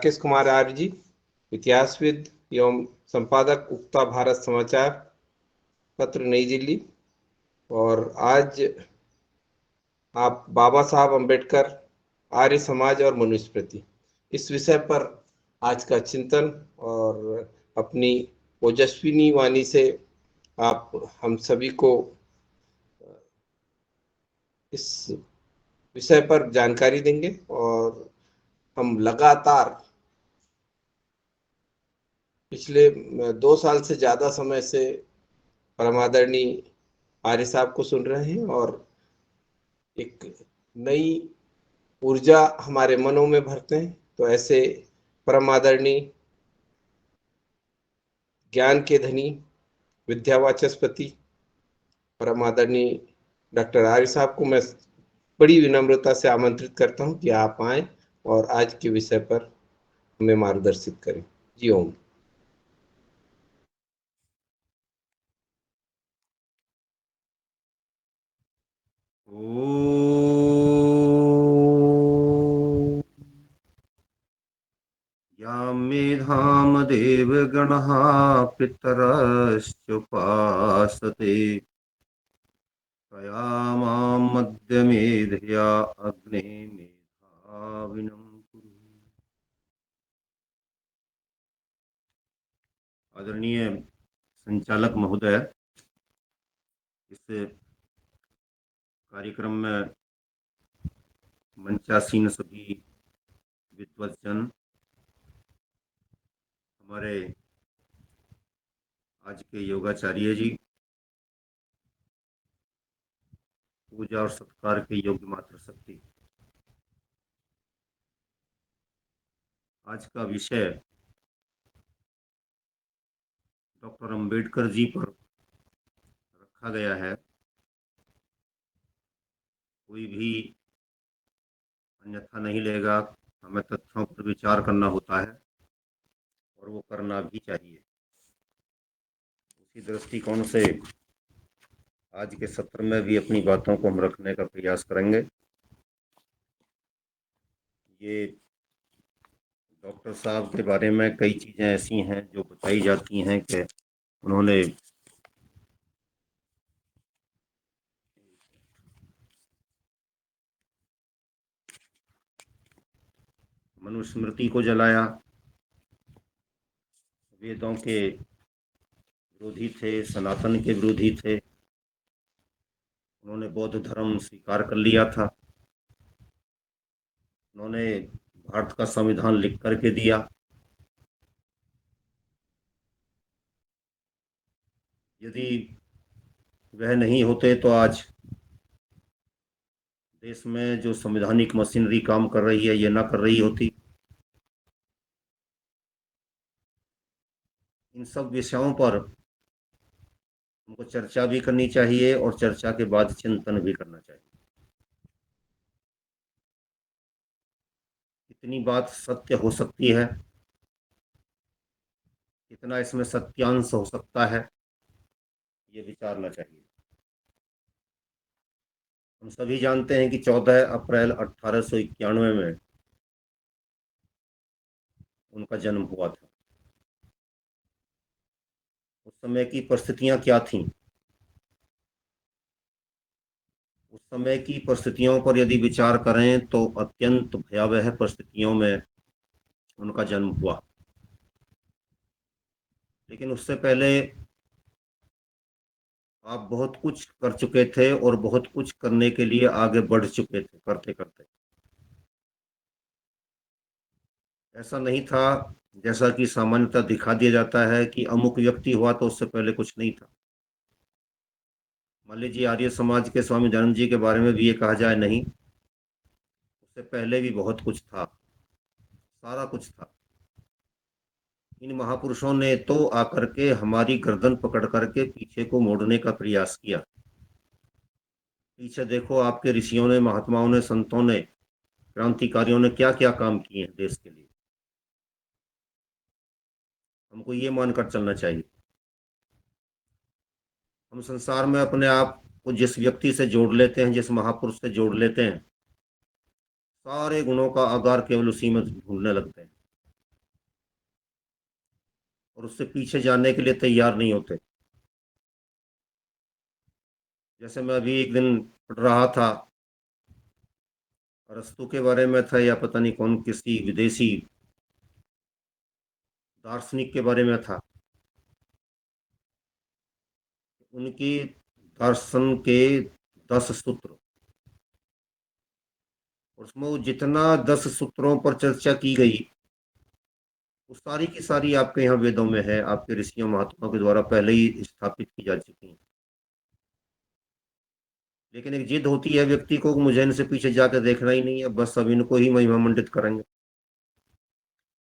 राकेश कुमार आर्य जी, इतिहासविद एवं संपादक, उक्ता भारत समाचार पत्र, नई दिल्ली। और आज आप बाबा साहब अम्बेडकर, आर्य समाज और मनुस्मृति, इस विषय पर आज का चिंतन और अपनी ओजस्विनी वाणी से आप हम सभी को इस विषय पर जानकारी देंगे। और हम लगातार पिछले 2 साल से ज्यादा समय से परमादरणीय आर्य साहब को सुन रहे हैं और एक नई ऊर्जा हमारे मनों में भरते हैं। तो ऐसे परम आदरणीय, ज्ञान के धनी, विद्यावाचस्पति परम आदरणीय डॉक्टर आर्य साहब को मैं बड़ी विनम्रता से आमंत्रित करता हूं कि आप आए और आज के विषय पर हमें मार्गदर्शित करें। जी ओम। या मेधाम देवगणः पितरश्चोपासते तया मां मध्यमेधया अग्ने मेधाविनं कुरु। आदरणीय संचालक महोदय, इस कार्यक्रम में मंचासीन सभी विद्वज्जन, हमारे आज के योगाचार्य जी, पूजा और सत्कार के योग्य मात्र शक्ति। आज का विषय डॉक्टर अंबेडकर जी पर रखा गया है। कोई भी अन्यथा नहीं लेगा। हमें तथ्यों पर विचार करना होता है और वो करना भी चाहिए। उसी दृष्टिकोण से आज के सत्र में भी अपनी बातों को हम रखने का प्रयास करेंगे। ये डॉक्टर साहब के बारे में कई चीज़ें ऐसी हैं जो बताई जाती हैं कि उन्होंने मनुस्मृति को जलाया, वेदों के विरोधी थे, सनातन के विरोधी थे। उन्होंने बौद्ध धर्म स्वीकार कर लिया था। उन्होंने भारत का संविधान लिख करके दिया। यदि वह नहीं होते तो आज देश में जो संवैधानिक मशीनरी काम कर रही है, ये ना कर रही होती। इन सब विषयों पर हमको चर्चा भी करनी चाहिए और चर्चा के बाद चिंतन भी करना चाहिए। कितनी बात सत्य हो सकती है, कितना इसमें सत्यांश हो सकता है, ये विचारना चाहिए। हम सभी जानते हैं कि 14 अप्रैल 1891 में उनका जन्म हुआ था। उस समय की परिस्थितियां क्या थीं? उस समय की परिस्थितियों पर यदि विचार करें तो अत्यंत भयावह परिस्थितियों में उनका जन्म हुआ। लेकिन उससे पहले आप बहुत कुछ कर चुके थे और बहुत कुछ करने के लिए आगे बढ़ चुके थे, करते करते। ऐसा नहीं था जैसा कि सामान्यतः दिखा दिया जाता है कि अमुक व्यक्ति हुआ तो उससे पहले कुछ नहीं था। मान लीजिए आर्य समाज के स्वामी दयानंद जी के बारे में भी ये कहा जाए, नहीं, उससे पहले भी बहुत कुछ था, सारा कुछ था। इन महापुरुषों ने तो आकर के हमारी गर्दन पकड़ करके पीछे को मोड़ने का प्रयास किया। पीछे देखो, आपके ऋषियों ने, महात्माओं ने, संतों ने, क्रांतिकारियों ने क्या क्या काम किए हैं देश के लिए। हमको ये मानकर चलना चाहिए। हम संसार में अपने आप को जिस व्यक्ति से जोड़ लेते हैं, जिस महापुरुष से जोड़ लेते हैं, सारे गुणों का आगार केवल उसी में ढूंढने लगते हैं। और उससे पीछे जाने के लिए तैयार नहीं होते। जैसे मैं अभी एक दिन पढ़ रहा था, अरस्तु के बारे में था या पता नहीं कौन, किसी विदेशी दार्शनिक के बारे में था। उनकी दर्शन के 10 सूत्र, उसमें वो जितना 10 सूत्रों पर चर्चा की गई, वो सारी की सारी आपके यहाँ वेदों में है, आपके ऋषियों महात्माओं के द्वारा पहले ही स्थापित की जा चुकी है। लेकिन एक जिद होती है व्यक्ति को कि मुझे इनसे पीछे जाकर देखना ही नहीं है, बस अब इनको ही महिमा मंडित करेंगे।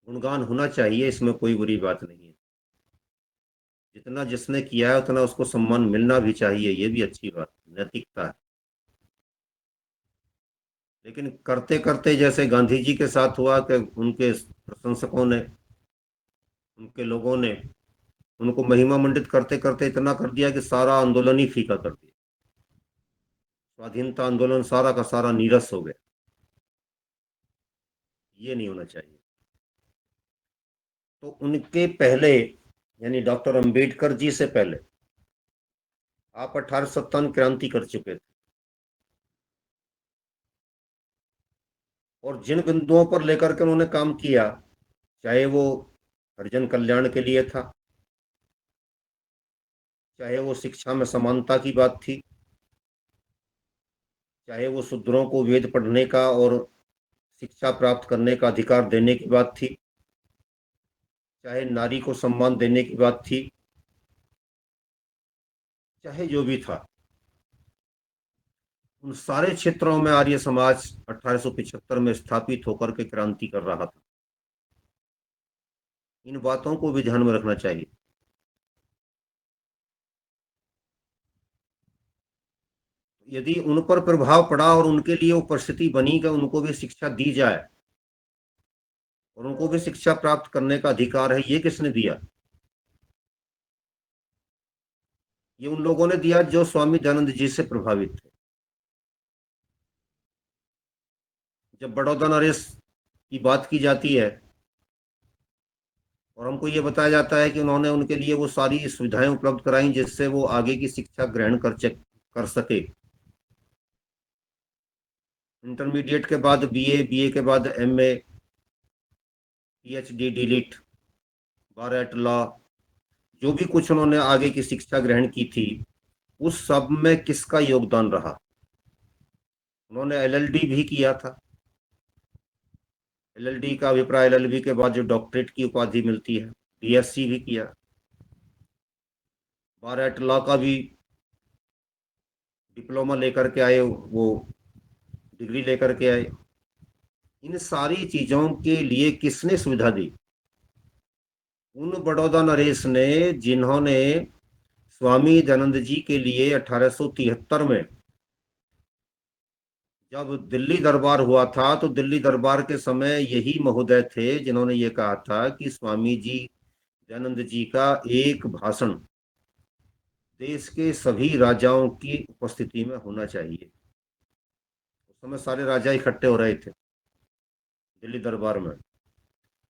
गुणगान होना चाहिए, इसमें कोई बुरी बात नहीं है। जितना जिसने किया है उतना उसको सम्मान मिलना भी चाहिए, ये भी अच्छी बात, नैतिकता है। लेकिन करते करते जैसे गांधी जी के साथ हुआ कि उनके प्रशंसकों ने, उनके लोगों ने उनको महिमा मंडित करते करते इतना कर दिया कि सारा आंदोलन ही फीका कर दिया। स्वाधीनता आंदोलन सारा का सारा नीरस हो गया। ये नहीं होना चाहिए। तो उनके पहले, यानी डॉक्टर अंबेडकर जी से पहले आप 1857 क्रांति कर चुके थे, और जिन बिंदुओं पर लेकर के उन्होंने काम किया, चाहे वो हरिजन कल्याण के लिए था, चाहे वो शिक्षा में समानता की बात थी, चाहे वो शूद्रों को वेद पढ़ने का और शिक्षा प्राप्त करने का अधिकार देने की बात थी, चाहे नारी को सम्मान देने की बात थी, चाहे जो भी था, उन सारे क्षेत्रों में आर्य समाज 1875 में स्थापित होकर के क्रांति कर रहा था। इन बातों को भी ध्यान में रखना चाहिए। यदि उन पर प्रभाव पड़ा और उनके लिए वो परिस्थिति बनी कि उनको भी शिक्षा दी जाए और उनको भी शिक्षा प्राप्त करने का अधिकार है, ये किसने दिया? ये उन लोगों ने दिया जो स्वामी दयानंद जी से प्रभावित थे। जब बड़ौदा नरेश की बात की जाती है और हमको ये बताया जाता है कि उन्होंने उनके लिए वो सारी सुविधाएं उपलब्ध कराई जिससे वो आगे की शिक्षा ग्रहण कर सके। इंटरमीडिएट के बाद बीए, बीए के बाद एमए, पीएचडी, डीलिट, बार एट लॉ, जो भी कुछ उन्होंने आगे की शिक्षा ग्रहण की थी, उस सब में किसका योगदान रहा? उन्होंने एलएलडी भी किया था। एलएलडी का अभिप्राय, एलएलबी के बाद जो डॉक्टरेट की उपाधि मिलती है, बीएससी भी किया, बार एट लॉ का भी डिप्लोमा लेकर के आए, वो डिग्री लेकर के आए। इन सारी चीजों के लिए किसने सुविधा दी? उन बड़ौदा नरेश ने, जिन्होंने स्वामी दयानंद जी के लिए 1873 में जब दिल्ली दरबार हुआ था, तो दिल्ली दरबार के समय यही महोदय थे जिन्होंने ये कहा था कि स्वामी जी दयानंद जी का एक भाषण देश के सभी राजाओं की उपस्थिति में होना चाहिए। उस समय सारे राजा इकट्ठे हो रहे थे दिल्ली दरबार में,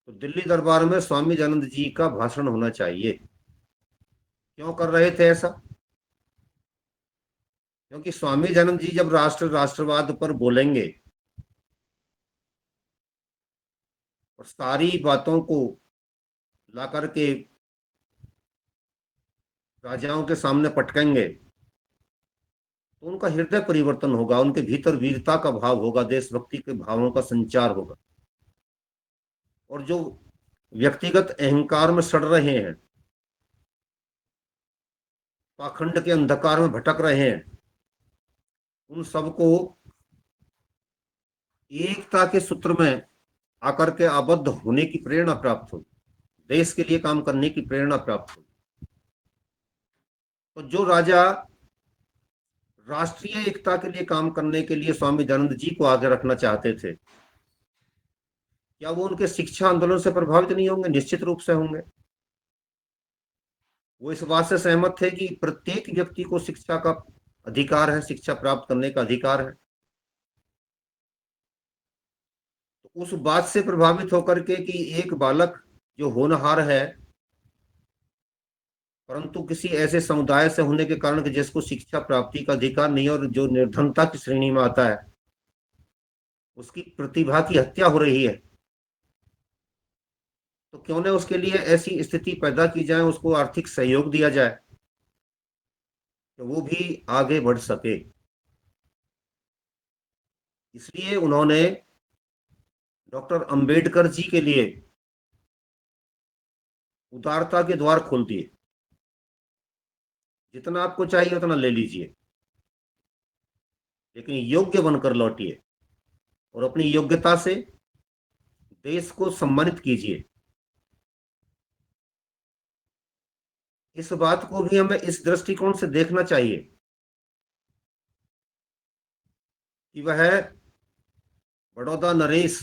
तो दिल्ली दरबार में स्वामी दयानंद जी का भाषण होना चाहिए। क्यों कर रहे थे ऐसा? क्योंकि स्वामी दयानंद जी जब राष्ट्रवाद पर बोलेंगे और सारी बातों को ला करके राजाओं के सामने पटकेंगे, तो उनका हृदय परिवर्तन होगा, उनके भीतर वीरता का भाव होगा, देशभक्ति के भावों का संचार होगा। और जो व्यक्तिगत अहंकार में सड़ रहे हैं, पाखंड के अंधकार में भटक रहे हैं, उन सबको एकता के सूत्र में आकर के आबद्ध होने की प्रेरणा प्राप्त होगी, देश के लिए काम करने की प्रेरणा प्राप्त होगी। तो जो राजा राष्ट्रीय एकता के लिए काम करने के लिए स्वामी दयानंद जी को आगे रखना चाहते थे, क्या वो उनके शिक्षा आंदोलन से प्रभावित नहीं होंगे? निश्चित रूप से होंगे। वो इस बात से सहमत थे कि प्रत्येक व्यक्ति को शिक्षा का अधिकार है, शिक्षा प्राप्त करने का अधिकार है। तो उस बात से प्रभावित होकर के कि एक बालक जो होनहार है परंतु किसी ऐसे समुदाय से होने के कारण कि जिसको शिक्षा प्राप्ति का अधिकार नहीं और जो निर्धनता की श्रेणी में आता है, उसकी प्रतिभा की हत्या हो रही है, तो क्यों न उसके लिए ऐसी स्थिति पैदा की जाए, उसको आर्थिक सहयोग दिया जाए कि वो भी आगे बढ़ सके। इसलिए उन्होंने डॉक्टर अंबेडकर जी के लिए उदारता के द्वार खोल दिए। जितना आपको चाहिए उतना ले लीजिए, लेकिन योग्य बनकर लौटिए और अपनी योग्यता से देश को सम्मानित कीजिए। इस बात को भी हमें इस दृष्टिकोण से देखना चाहिए कि वह बड़ौदा नरेश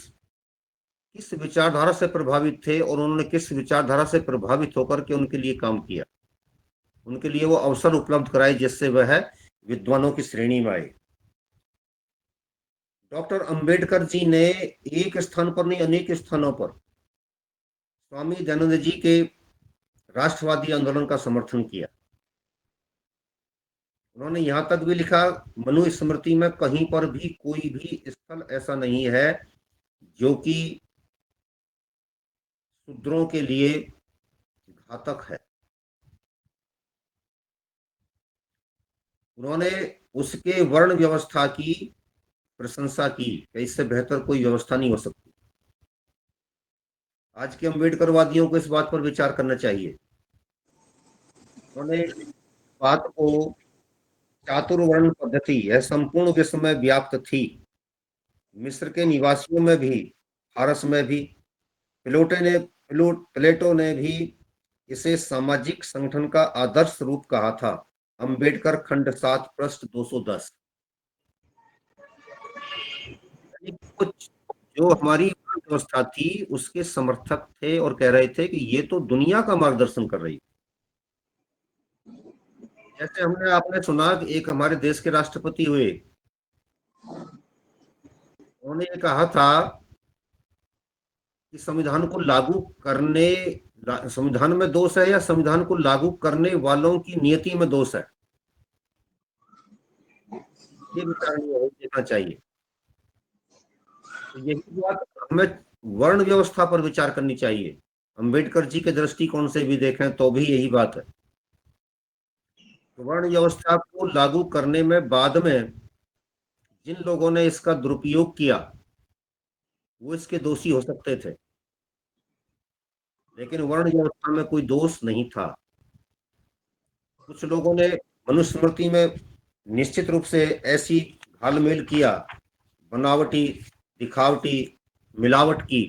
किस विचारधारा से प्रभावित थे और उन्होंने किस विचारधारा से प्रभावित होकर के उनके लिए काम किया, उनके लिए वो अवसर उपलब्ध कराए जिससे वह विद्वानों की श्रेणी में आए। डॉक्टर अंबेडकर जी ने एक स्थान पर नहीं, अनेक स्थानों पर स्वामी दयानंद जी के राष्ट्रवादी आंदोलन का समर्थन किया। उन्होंने यहां तक भी लिखा, मनुस्मृति में कहीं पर भी कोई भी स्थल ऐसा नहीं है जो कि शूद्रों के लिए घातक है। उन्होंने उसके वर्ण व्यवस्था की प्रशंसा की कि इससे बेहतर कोई व्यवस्था नहीं हो सकती। आज के अम्बेडकरवादियों को इस बात पर विचार करना चाहिए। उन्होंने बात को चातुर्वर्ण पद्धति यह संपूर्ण विश्व में व्याप्त थी, मिस्र के निवासियों में भी, फारस में भी। प्लेटो ने भी इसे सामाजिक संगठन का आदर्श रूप कहा था। अंबेडकर खंड 7 पृष्ठ 210। कुछ जो हमारी व्यवस्था थी उसके समर्थक थे और कह रहे थे कि ये तो दुनिया का मार्गदर्शन कर रही है। जैसे हमने आपने सुना कि एक हमारे देश के राष्ट्रपति हुए, उन्होंने ये कहा था कि संविधान को लागू करने, संविधान में दोष है या संविधान को लागू करने वालों की नियति में दोष है, ये विचार देखना चाहिए। तो यही बात हमें वर्ण व्यवस्था पर विचार करनी चाहिए। अंबेडकर जी के दृष्टिकोण से भी देखें तो भी यही बात है। तो वर्ण व्यवस्था को लागू करने में बाद में जिन लोगों ने इसका दुरुपयोग किया वो इसके दोषी हो सकते थे, लेकिन वर्ण व्यवस्था में कोई दोष नहीं था। कुछ लोगों ने मनुस्मृति में निश्चित रूप से ऐसी घालमेल किया, बनावटी, दिखावटी, मिलावट की,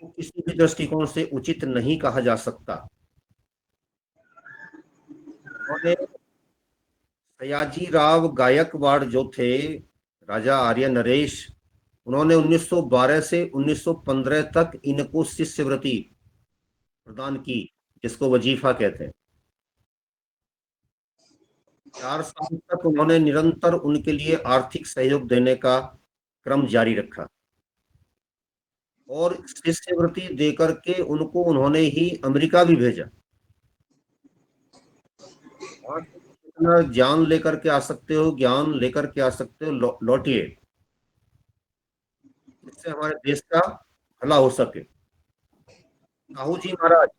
तो किसी भी दृष्टिकोण से उचित नहीं कहा जा सकता। उन्होंने सयाजी राव गायकवाड़ जो थे, राजा आर्य नरेश, उन्होंने 1912 से 1915 तक इनको शिष्यवृत्ति प्रदान की, जिसको वजीफा कहते हैं। 4 साल तक उन्होंने निरंतर उनके लिए आर्थिक सहयोग देने का क्रम जारी रखा और शिष्यवृत्ति देकर के उनको उन्होंने ही अमेरिका भी भेजा। और जितना ज्ञान लेकर के आ सकते हो, ज्ञान लेकर के आ सकते हो, लौटिए, जिससे हमारे देश का भला हो सके। साहू जी महाराज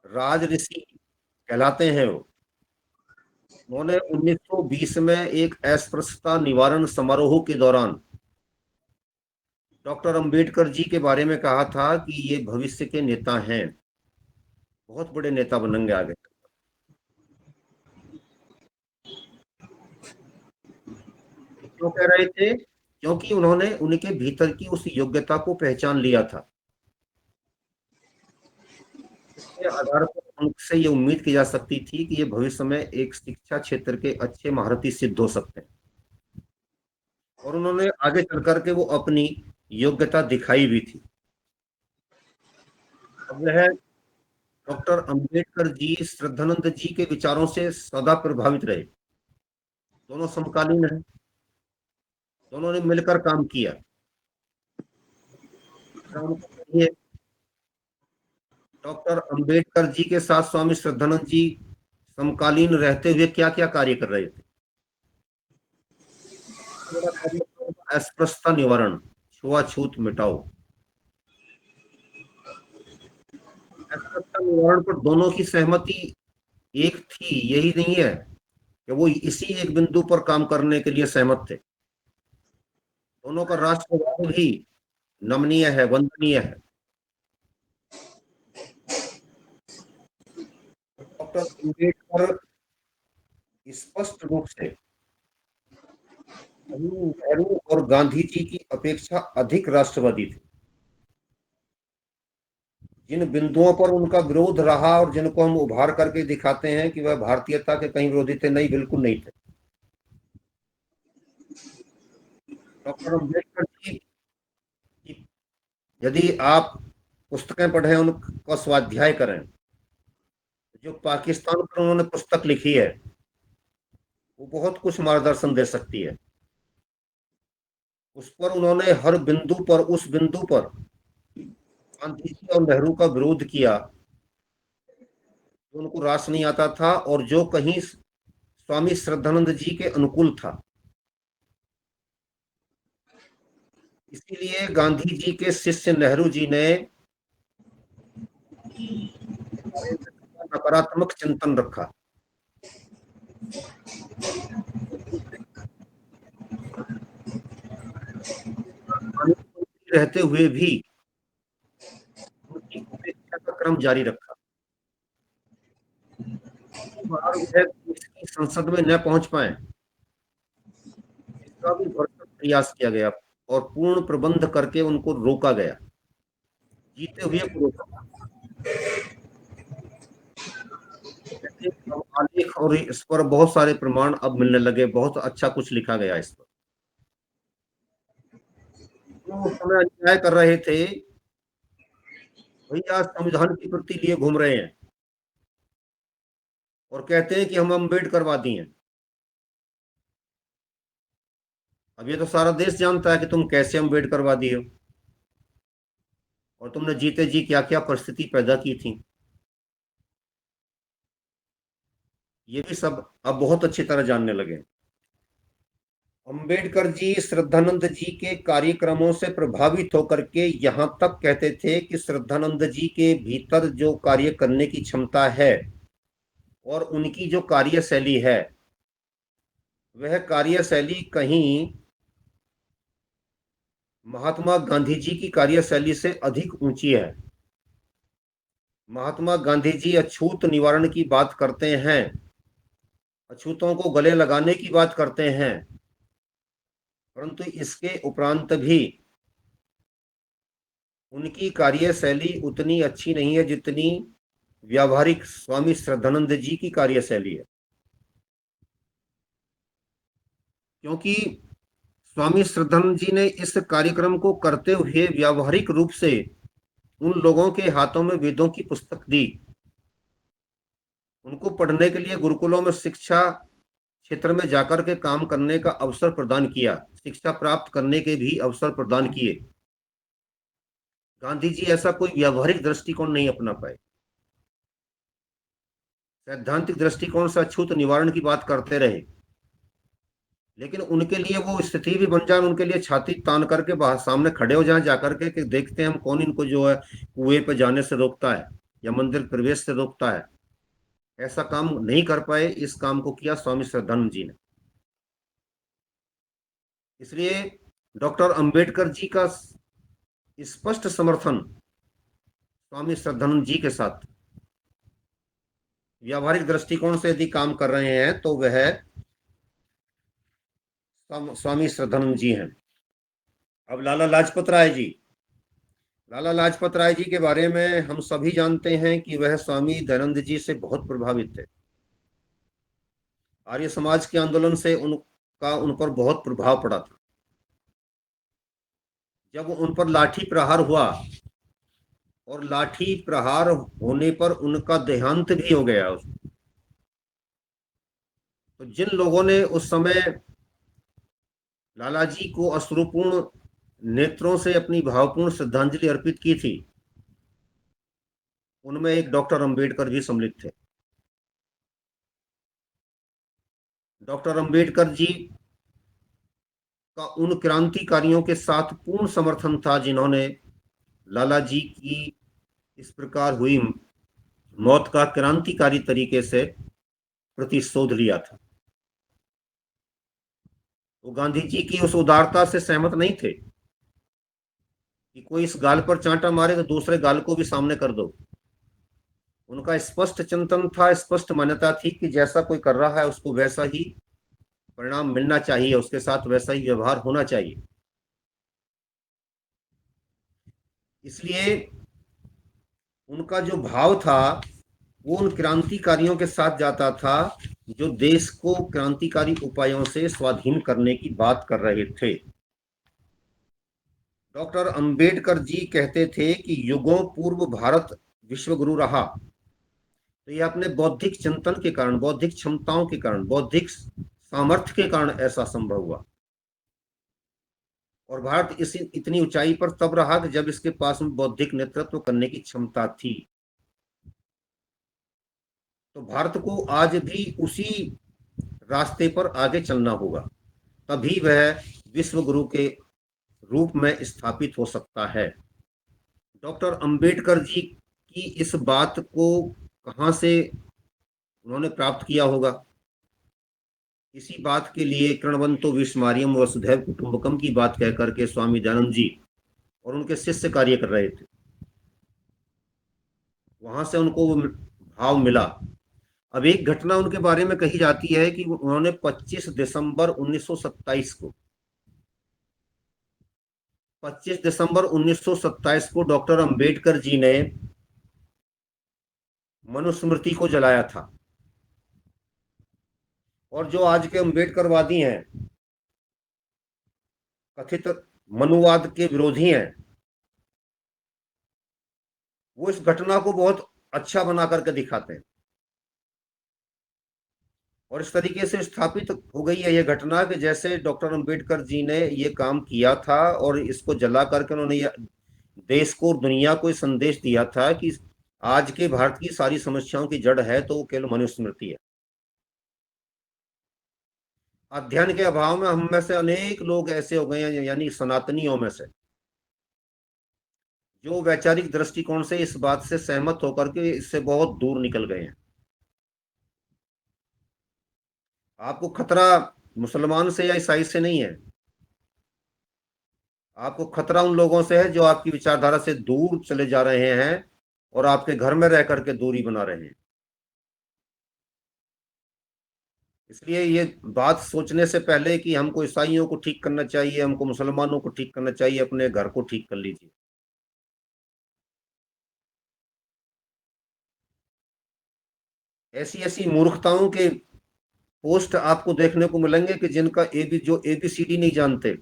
राज ऋषि कहलाते हैं वो। उन्होंने 1920 में एक अस्पृश्यता निवारण समारोह के दौरान डॉक्टर अंबेडकर जी के बारे में कहा था कि ये भविष्य के नेता हैं, बहुत बड़े नेता बनेंगे आगे। क्यों कह रहे थे? क्योंकि उन्होंने उनके भीतर की उस योग्यता को पहचान लिया था। इसके आधार पर उनसे ये उम्मीद की जा सकती थी कि ये भविष्य में एक शिक्षा क्षेत्र के अच्छे महारथी सिद्ध हो सकते हैं, और उन्होंने आगे चल करके वो अपनी योग्यता दिखाई भी थी। अब वह डॉक्टर अंबेडकर जी श्रद्धानंद जी के विचारों से सदा प्रभावित रहे। दोनों समकालीन हैं, दोनों ने मिलकर काम किया। डॉक्टर अंबेडकर जी के साथ स्वामी श्रद्धानंद जी समकालीन रहते हुए क्या क्या कार्य कर रहे थे? बड़ा कार्य था अस्पृश्यता निवारण, छुआछूत मिटाओ। अस्पृश्यता निवारण पर दोनों की सहमति एक थी, यही नहीं है कि वो इसी एक बिंदु पर काम करने के लिए सहमत थे। दोनों का राष्ट्रवाद भी नमनीय है, वंदनीय है। डॉक्टर अम्बेडकर स्पष्ट रूप से नेहरू और गांधी जी की अपेक्षा अधिक राष्ट्रवादी थे। जिन बिंदुओं पर उनका विरोध रहा और जिनको हम उभार करके दिखाते हैं कि वह भारतीयता के कहीं विरोधी थे, नहीं, बिल्कुल नहीं थे। डॉक्टर अम्बेडकर जी की यदि आप पुस्तकें पढ़ें, उनका स्वाध्याय करें, जो पाकिस्तान पर उन्होंने पुस्तक लिखी है वो बहुत कुछ मार्गदर्शन दे सकती है। उस पर उन्होंने हर बिंदु पर, उस बिंदु पर गांधी जी और नेहरू का विरोध किया जो उनको रास नहीं आता था और जो कहीं स्वामी श्रद्धानंद जी के अनुकूल था। इसीलिए गांधी जी के शिष्य नेहरू जी ने नकारात्मक चिंतन रखा। रहते हुए भी उनकी उपेक्षा का क्रम जारी रखा। बार वह इसकी संसद में न पहुंच पाए, इसका भी भरसक प्रयास किया गया और पूर्ण प्रबंध करके उनको रोका गया, जीते हुए को रोका। अब आलेख और इस पर बहुत सारे प्रमाण अब मिलने लगे, बहुत अच्छा कुछ लिखा गया इस पर। जो उस समय अन्याय कर रहे थे, वही आज संविधान की प्रति लिए घूम रहे हैं और कहते हैं कि हम अम्बेडकरवादी हैं। अब ये तो सारा देश जानता है कि तुम कैसे अम्बेडकरवादी हो और तुमने जीते जी क्या क्या परिस्थिति पैदा की थी। ये भी सब अब बहुत अच्छी तरह जानने लगे। अंबेडकर जी श्रद्धानंद जी के कार्यक्रमों से प्रभावित होकर के यहां तक कहते थे कि श्रद्धानंद जी के भीतर जो कार्य करने की क्षमता है और उनकी जो कार्यशैली है, वह कार्यशैली कहीं महात्मा गांधी जी की कार्यशैली से अधिक ऊंची है। महात्मा गांधी जी अछूत निवारण की बात करते हैं, अछूतों को गले लगाने की बात करते हैं, परंतु इसके उपरांत भी उनकी कार्यशैली उतनी अच्छी नहीं है जितनी व्यावहारिक स्वामी श्रद्धानंद जी की कार्यशैली है। क्योंकि स्वामी श्रद्धानंद जी ने इस कार्यक्रम को करते हुए व्यावहारिक रूप से उन लोगों के हाथों में वेदों की पुस्तक दी, उनको पढ़ने के लिए गुरुकुलों में शिक्षा क्षेत्र में जाकर के काम करने का अवसर प्रदान किया, शिक्षा प्राप्त करने के भी अवसर प्रदान किए। गांधी जी ऐसा कोई व्यावहारिक दृष्टिकोण नहीं अपना पाए, सैद्धांतिक दृष्टिकोण से अछूत निवारण की बात करते रहे, लेकिन उनके लिए वो स्थिति भी बन जाए, उनके लिए छाती तान करके बाहर सामने खड़े हो जाए जाकर के कि देखते हैं हम कौन इनको जो है कुएं पे जाने से रोकता है या मंदिर प्रवेश से रोकता है। ऐसा काम नहीं कर पाए, इस काम को किया स्वामी श्रद्धानंद जी ने। इसलिए डॉक्टर अंबेडकर जी का स्पष्ट समर्थन स्वामी श्रद्धानंद जी के साथ व्यावहारिक दृष्टिकोण से यदि काम कर रहे हैं तो वह स्वामी श्रद्धानंद जी हैं। अब लाला लाजपत राय जी, लाला लाजपत राय जी के बारे में हम सभी जानते हैं कि वह स्वामी दयानंद जी से बहुत प्रभावित थे। आर्य समाज के आंदोलन से उनका उन पर बहुत प्रभाव पड़ा था। जब उन पर लाठी प्रहार हुआ और लाठी प्रहार होने पर उनका देहांत भी हो गया, तो जिन लोगों ने उस समय लाला जी को अश्रुपूर्ण नेत्रों से अपनी भावपूर्ण श्रद्धांजलि अर्पित की थी, उनमें एक डॉक्टर अंबेडकर भी सम्मिलित थे। डॉक्टर अंबेडकर जी का उन क्रांतिकारियों के साथ पूर्ण समर्थन था जिन्होंने लाला जी की इस प्रकार हुई मौत का क्रांतिकारी तरीके से प्रतिशोध लिया था। वो गांधी जी की उस उदारता से सहमत नहीं थे कि कोई इस गाल पर चांटा मारे तो दूसरे गाल को भी सामने कर दो। उनका स्पष्ट चिंतन था, स्पष्ट मान्यता थी कि जैसा कोई कर रहा है उसको वैसा ही परिणाम मिलना चाहिए, उसके साथ वैसा ही व्यवहार होना चाहिए। इसलिए उनका जो भाव था वो उन क्रांतिकारियों के साथ जाता था जो देश को क्रांतिकारी उपायों से स्वाधीन करने की बात कर रहे थे। डॉक्टर अंबेडकर जी कहते थे कि युगों पूर्व भारत विश्वगुरु रहा, तो यह अपने बौद्धिक चिंतन के कारण, बौद्धिक क्षमताओं के कारण, बौद्धिक सामर्थ्य के कारण ऐसा संभव हुआ। और भारत इस इतनी ऊंचाई पर तब रहा कि जब इसके पास में बौद्धिक नेतृत्व करने की क्षमता थी। तो भारत को आज भी उसी रास्ते पर आगे चलना होगा, तभी वह विश्व गुरु के रूप में स्थापित हो सकता है। डॉक्टर अंबेडकर जी की इस बात को कहां से उन्होंने प्राप्त किया होगा? इसी बात के लिए कृणवंतो विस्मारियम वसुधैव कुटुंबकम की बात कह करके स्वामी दयानंद जी और उनके शिष्य कार्य कर रहे थे। वहां से उनको वो भाव मिला। अब एक घटना उनके बारे में कही जाती है कि उन्होंने 25 दिसंबर 1927 को 25 दिसंबर 1927 को डॉक्टर अंबेडकर जी ने मनुस्मृति को जलाया था। और जो आज के अंबेडकरवादी हैं, कथित मनुवाद के विरोधी हैं, वो इस घटना को बहुत अच्छा बना करके दिखाते हैं। और इस तरीके से स्थापित हो गई है यह घटना कि जैसे डॉक्टर अंबेडकर जी ने ये काम किया था और इसको जला करके उन्होंने देश को, दुनिया को संदेश दिया था कि आज के भारत की सारी समस्याओं की जड़ है तो वो केवल मनुस्मृति है। अध्ययन के अभाव में हम में से अनेक लोग ऐसे हो गए हैं, यानी सनातनियों में से, जो वैचारिक दृष्टिकोण से इस बात से सहमत होकर के इससे बहुत दूर निकल गए हैं। आपको खतरा मुसलमान से या ईसाई से नहीं है, आपको खतरा उन लोगों से है जो आपकी विचारधारा से दूर चले जा रहे हैं और आपके घर में रह करके दूरी बना रहे हैं। इसलिए ये बात सोचने से पहले कि हमको ईसाइयों को ठीक करना चाहिए, हमको मुसलमानों को ठीक करना चाहिए, अपने घर को ठीक कर लीजिए। ऐसी ऐसी मूर्खताओं के पोस्ट आपको देखने को मिलेंगे कि जिनका जो एबीसीडी नहीं जानते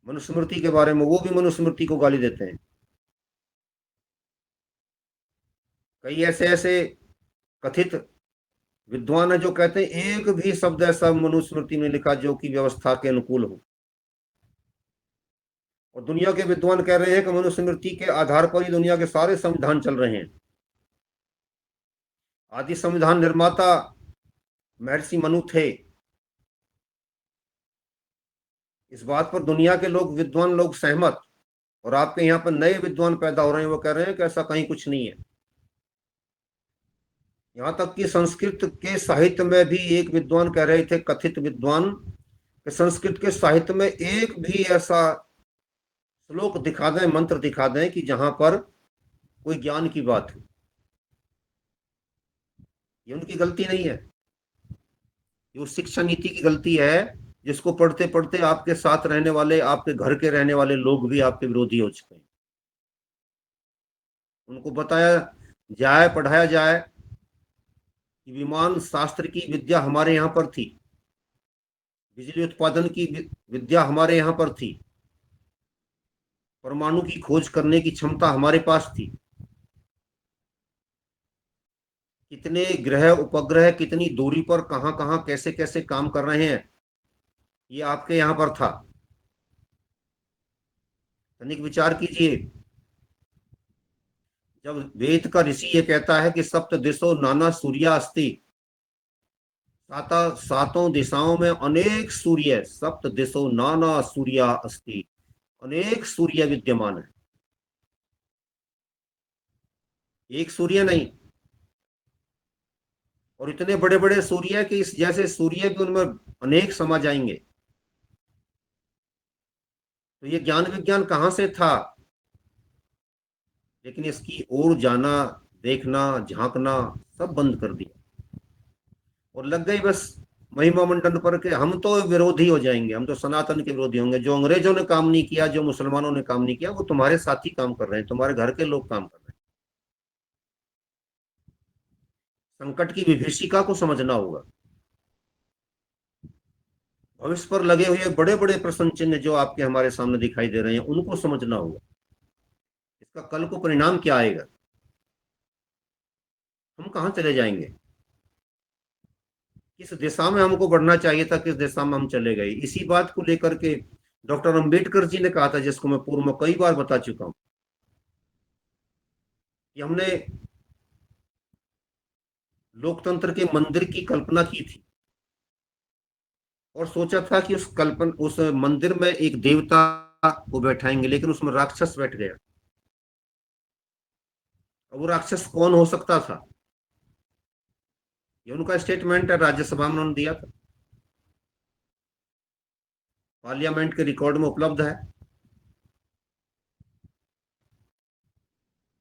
मनुस्मृति के बारे में, वो भी मनुस्मृति को गाली देते हैं। कई ऐसे ऐसे कथित विद्वान है जो कहते हैं एक भी शब्द ऐसा मनुस्मृति में लिखा जो कि व्यवस्था के अनुकूल हो। और दुनिया के विद्वान कह रहे हैं कि मनुस्मृति के आधार पर ही दुनिया के सारे संविधान चल रहे हैं। आदि संविधान निर्माता महर्षि मनु थे। इस बात पर दुनिया के लोग, विद्वान लोग सहमत। और आपके यहाँ पर नए विद्वान पैदा हो रहे हैं, वो कह रहे हैं कि ऐसा कहीं कुछ नहीं है। यहां तक कि संस्कृत के साहित्य में भी एक विद्वान कह रहे थे, कथित विद्वान, कि संस्कृत के साहित्य में एक भी ऐसा श्लोक दिखा दें, मंत्र दिखा दें कि जहां पर कोई ज्ञान की बात हो। ये उनकी गलती नहीं है, ये उस शिक्षा नीति की गलती है जिसको पढ़ते पढ़ते आपके साथ रहने वाले, आपके घर के रहने वाले लोग भी आपके विरोधी हो चुके हैं। उनको बताया जाए, पढ़ाया जाए कि विमान शास्त्र की विद्या हमारे यहाँ पर थी, बिजली उत्पादन की विद्या हमारे यहाँ पर थी, परमाणु की खोज करने की क्षमता हमारे पास थी, कितने ग्रह उपग्रह कितनी दूरी पर कहां कहां कैसे कैसे काम कर रहे हैं, ये आपके यहां पर था। तनिक विचार कीजिए। जब वेद का ऋषि ये कहता है कि सप्त दिशो नाना सूर्या अस्ति, सातों दिशाओं में अनेक सूर्य, सप्त दिशो नाना सूर्या अस्ति, अनेक सूर्य विद्यमान है, एक सूर्य नहीं। और इतने बड़े बड़े सूर्य कि इस जैसे सूर्य भी उनमें अनेक समा जाएंगे। तो ये ज्ञान विज्ञान कहां से था, लेकिन इसकी ओर जाना, देखना, झांकना सब बंद कर दिया और लग गई बस महिमा मंडन पर के हम तो विरोधी हो जाएंगे, हम तो सनातन के विरोधी होंगे। जो अंग्रेजों ने काम नहीं किया, जो मुसलमानों ने काम नहीं किया, वो तुम्हारे साथी काम कर रहे हैं, तुम्हारे घर के लोग काम कर रहे हैं। संकट की विभीषिका को समझना होगा। भविष्य पर लगे हुए बड़े बड़े प्रश्न चिन्ह जो आपके हमारे सामने दिखाई दे रहे हैं, उनको समझना होगा। इसका कल को परिणाम क्या आएगा, हम कहाँ चले जाएंगे, किस दिशा में हमको बढ़ना चाहिए था, किस दिशा में हम चले गए। इसी बात को लेकर के डॉक्टर अंबेडकर जी ने कहा था, जिसको मैं पूर्व में कई बार बता चुका हूं, कि हमने लोकतंत्र के मंदिर की कल्पना की थी और सोचा था कि उस मंदिर में एक देवता को बैठाएंगे, लेकिन उसमें राक्षस बैठ गया। अब वो राक्षस कौन हो सकता था, ये उनका स्टेटमेंट है, राज्यसभा में उन्होंने दिया था, पार्लियामेंट के रिकॉर्ड में उपलब्ध है।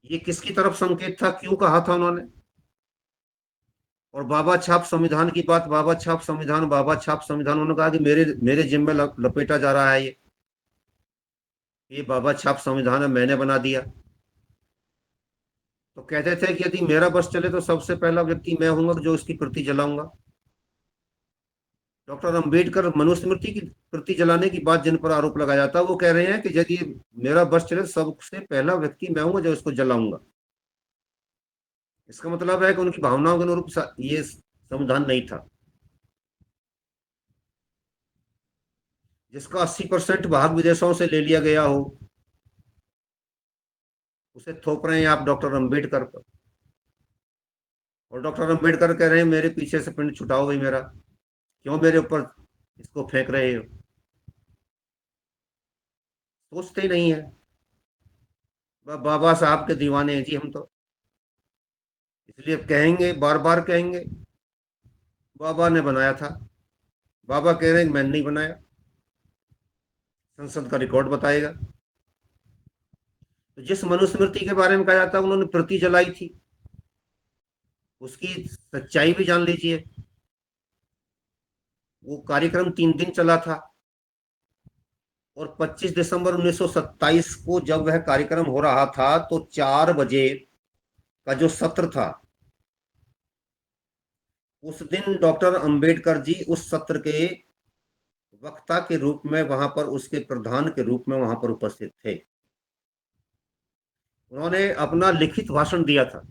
ये किसकी तरफ संकेत था, क्यों कहा था उन्होंने। और बाबा छाप संविधान की बात, बाबा छाप संविधान, बाबा छाप संविधान, उन्होंने कहा कि मेरे मेरे जिम्मे लपेटा जा रहा है, ये बाबा छाप संविधान है, मैंने बना दिया। तो कहते थे कि यदि मेरा बस चले तो सबसे पहला व्यक्ति मैं हूंगा जो इसकी प्रति जलाऊंगा। डॉक्टर अंबेडकर मनुस्मृति की प्रति जलाने की बात जिन पर आरोप लगाया जाता है, वो कह रहे हैं कि यदि मेरा बस चले तो सबसे पहला व्यक्ति मैं हूंगा जो इसको जलाऊंगा। इसका मतलब है कि उनकी भावनाओं के अनुरूप ये संविधान नहीं था, जिसका 80% बाहर विदेशों से ले लिया गया हो, उसे थोप रहे हैं आप डॉक्टर अंबेडकर पर। और डॉक्टर अंबेडकर कह रहे हैं मेरे पीछे से पिंड छुटाओ भाई मेरा, क्यों मेरे ऊपर इसको फेंक रहे हो। सोचते ही नहीं है। बाबा साहब के दीवाने हैं जी हम तो, इसलिए कहेंगे, बार बार कहेंगे बाबा ने बनाया था। बाबा कह रहे हैं मैंने नहीं बनाया, संसद का रिकॉर्ड बताएगा। तो जिस मनुस्मृति के बारे में कहा जाता है उन्होंने प्रति जलाई थी, उसकी सच्चाई भी जान लीजिए। वो कार्यक्रम 3 दिन चला था और 25 दिसंबर 1927 को जब वह कार्यक्रम हो रहा था तो 4 बजे का जो सत्र था, उस दिन डॉक्टर अंबेडकर जी उस सत्र के वक्ता के रूप में वहां पर, उसके प्रधान के रूप में वहां पर उपस्थित थे। उन्होंने अपना लिखित भाषण दिया था।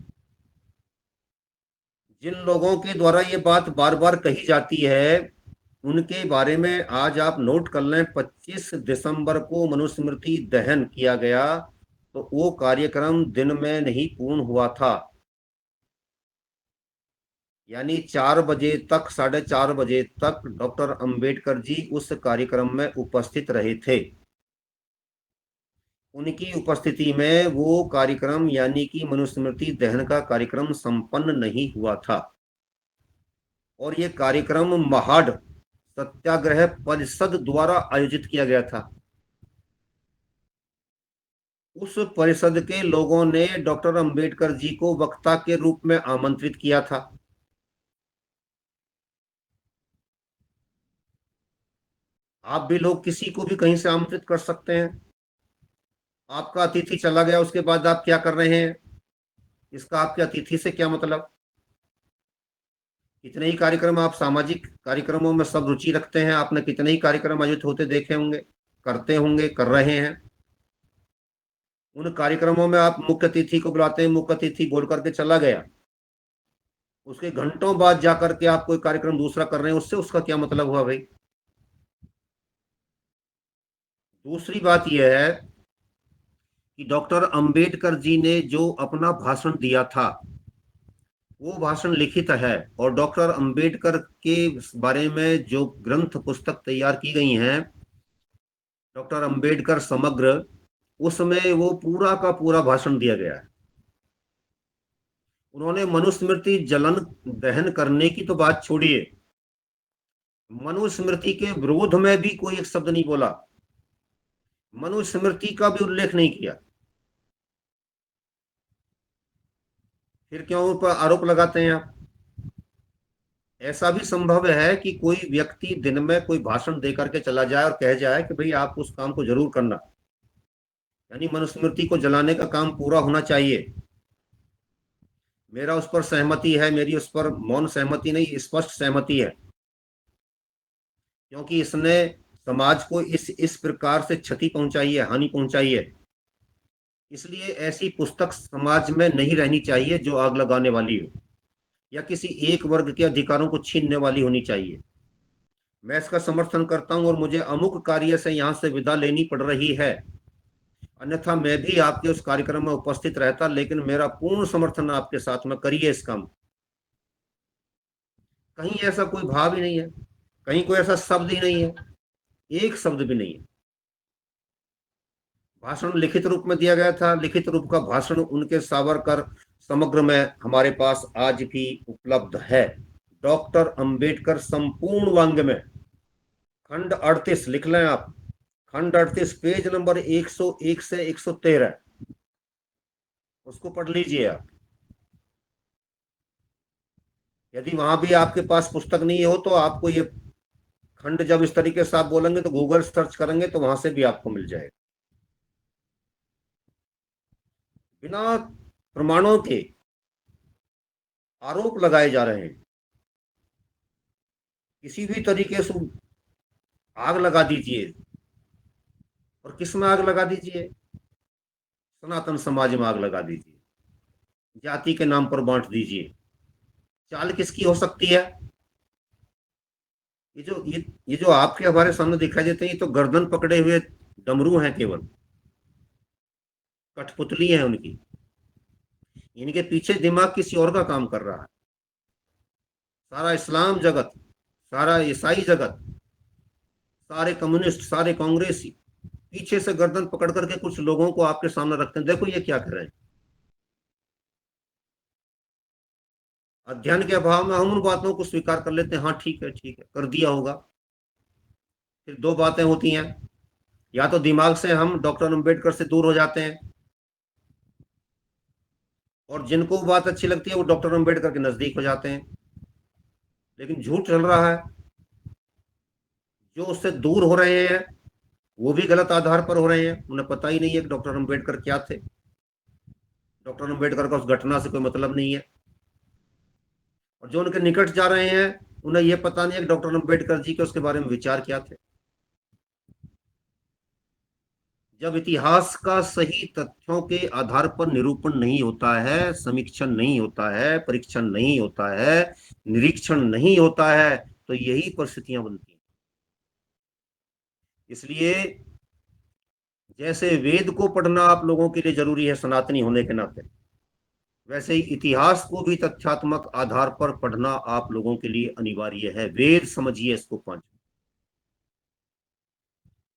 जिन लोगों के द्वारा ये बात बार बार कही जाती है उनके बारे में आज आप नोट कर लें, 25 दिसंबर को मनुस्मृति दहन किया गया तो वो कार्यक्रम दिन में नहीं पूर्ण हुआ था, यानी 4 बजे तक, 4:30 बजे तक डॉक्टर अंबेडकर जी उस कार्यक्रम में उपस्थित रहे थे। उनकी उपस्थिति में वो कार्यक्रम यानी कि मनुस्मृति दहन का कार्यक्रम संपन्न नहीं हुआ था। और ये कार्यक्रम महाड सत्याग्रह परिषद द्वारा आयोजित किया गया था। उस परिषद के लोगों ने डॉक्टर अंबेडकर जी को वक्ता के रूप में आमंत्रित किया था। आप भी लोग किसी को भी कहीं से आमंत्रित कर सकते हैं। आपका अतिथि चला गया, उसके बाद आप क्या कर रहे हैं, इसका आपके अतिथि से क्या मतलब। कितने ही कार्यक्रम आप सामाजिक कार्यक्रमों में सब रुचि रखते हैं, आपने कितने ही कार्यक्रम आयोजित होते देखे होंगे, करते होंगे, कर रहे हैं। उन कार्यक्रमों में आप मुख्य अतिथि को बुलाते हैं, मुख्य अतिथि बोल करके चला गया, उसके घंटों बाद जाकर के आप कोई कार्यक्रम दूसरा कर रहे हैं, उससे उसका क्या मतलब हुआ भाई। दूसरी बात यह है कि डॉक्टर अंबेडकर जी ने जो अपना भाषण दिया था वो भाषण लिखित है, और डॉक्टर अंबेडकर के बारे में जो ग्रंथ पुस्तक तैयार की गई हैं, डॉक्टर अंबेडकर समग्र, उसमें वो पूरा का पूरा भाषण दिया गया है। उन्होंने मनुस्मृति जलन दहन करने की तो बात छोड़िए, मनुस्मृति के विरोध में भी कोई एक शब्द नहीं बोला, मनुस्मृति का भी उल्लेख नहीं किया। फिर क्यों उन पर आरोप लगाते हैं आप? ऐसा भी संभव है कि कोई व्यक्ति दिन में कोई भाषण दे करके चला जाए और कह जाए कि भाई आप उस काम को जरूर करना, यानी मनुस्मृति को जलाने का काम पूरा होना चाहिए। मेरा उस पर सहमति है, मेरी उस पर मौन सहमति नहीं, स्पष्ट सहमति है, क्योंकि इसने समाज को इस प्रकार से क्षति पहुंचाई है, हानि पहुंचाई है। इसलिए ऐसी पुस्तक समाज में नहीं रहनी चाहिए जो आग लगाने वाली हो या किसी एक वर्ग के अधिकारों को छीनने वाली होनी चाहिए। मैं इसका समर्थन करता हूं और मुझे अमुक कार्य से यहां से विदा लेनी पड़ रही है, अन्यथा मैं भी आपके उस कार्यक्रम में उपस्थित रहता, लेकिन मेरा पूर्ण समर्थन आपके साथ में, करिए इस काम। कहीं ऐसा कोई भाव ही नहीं है, कहीं कोई ऐसा शब्द ही नहीं है, एक शब्द भी नहीं है। भाषण लिखित रूप में दिया गया था, लिखित रूप का भाषण उनके सावरकर समग्र में हमारे पास आज भी उपलब्ध है। डॉक्टर अंबेडकर संपूर्ण वांग्मय में, खंड 38 लिख लें आप, खंड 38 पेज नंबर 101 से 113, उसको पढ़ लीजिए आप। यदि वहां भी आपके पास पुस्तक नहीं हो तो आपको ये खंड जब इस तरीके से आप बोलेंगे तो गूगल सर्च करेंगे तो वहां से भी आपको मिल जाएगा। बिना प्रमाणों के आरोप लगाए जा रहे हैं, किसी भी तरीके से आग लगा दीजिए, और किस में आग लगा दीजिए? सनातन समाज में आग लगा दीजिए, जाति के नाम पर बांट दीजिए। चाल किसकी हो सकती है? ये जो आपके हमारे सामने दिखाई देते हैं, ये तो गर्दन पकड़े हुए डमरू हैं, केवल कठपुतली है उनकी। इनके पीछे दिमाग किसी और का काम कर रहा है। सारा इस्लाम जगत, सारा ईसाई जगत, सारे कम्युनिस्ट, सारे कांग्रेसी पीछे से गर्दन पकड़ करके कुछ लोगों को आपके सामने रखते हैं, देखो ये क्या कर रहे हैं। अध्ययन के अभाव में हम उन बातों को स्वीकार कर लेते हैं, हाँ ठीक है कर दिया होगा। फिर दो बातें होती हैं, या तो दिमाग से हम डॉक्टर अंबेडकर से दूर हो जाते हैं, और जिनको बात अच्छी लगती है वो डॉक्टर अंबेडकर के नजदीक हो जाते हैं। लेकिन झूठ चल रहा है, जो उससे दूर हो रहे हैं वो भी गलत आधार पर हो रहे हैं। उन्हें पता ही नहीं है कि डॉक्टर अंबेडकर क्या थे, डॉक्टर अंबेडकर का उस घटना से कोई मतलब नहीं है। और जो उनके निकट जा रहे हैं उन्हें यह पता नहीं है कि डॉक्टर अंबेडकर जी के उसके बारे में विचार क्या थे। जब इतिहास का सही तथ्यों के आधार पर निरूपण नहीं होता है, समीक्षण नहीं होता है, परीक्षण नहीं होता है, निरीक्षण नहीं होता है, तो यही परिस्थितियां बनती हैं। इसलिए जैसे वेद को पढ़ना आप लोगों के लिए जरूरी है सनातनी होने के नाते, वैसे ही इतिहास को भी तथ्यात्मक आधार पर पढ़ना आप लोगों के लिए अनिवार्य है। वेद समझिए इसको पांच,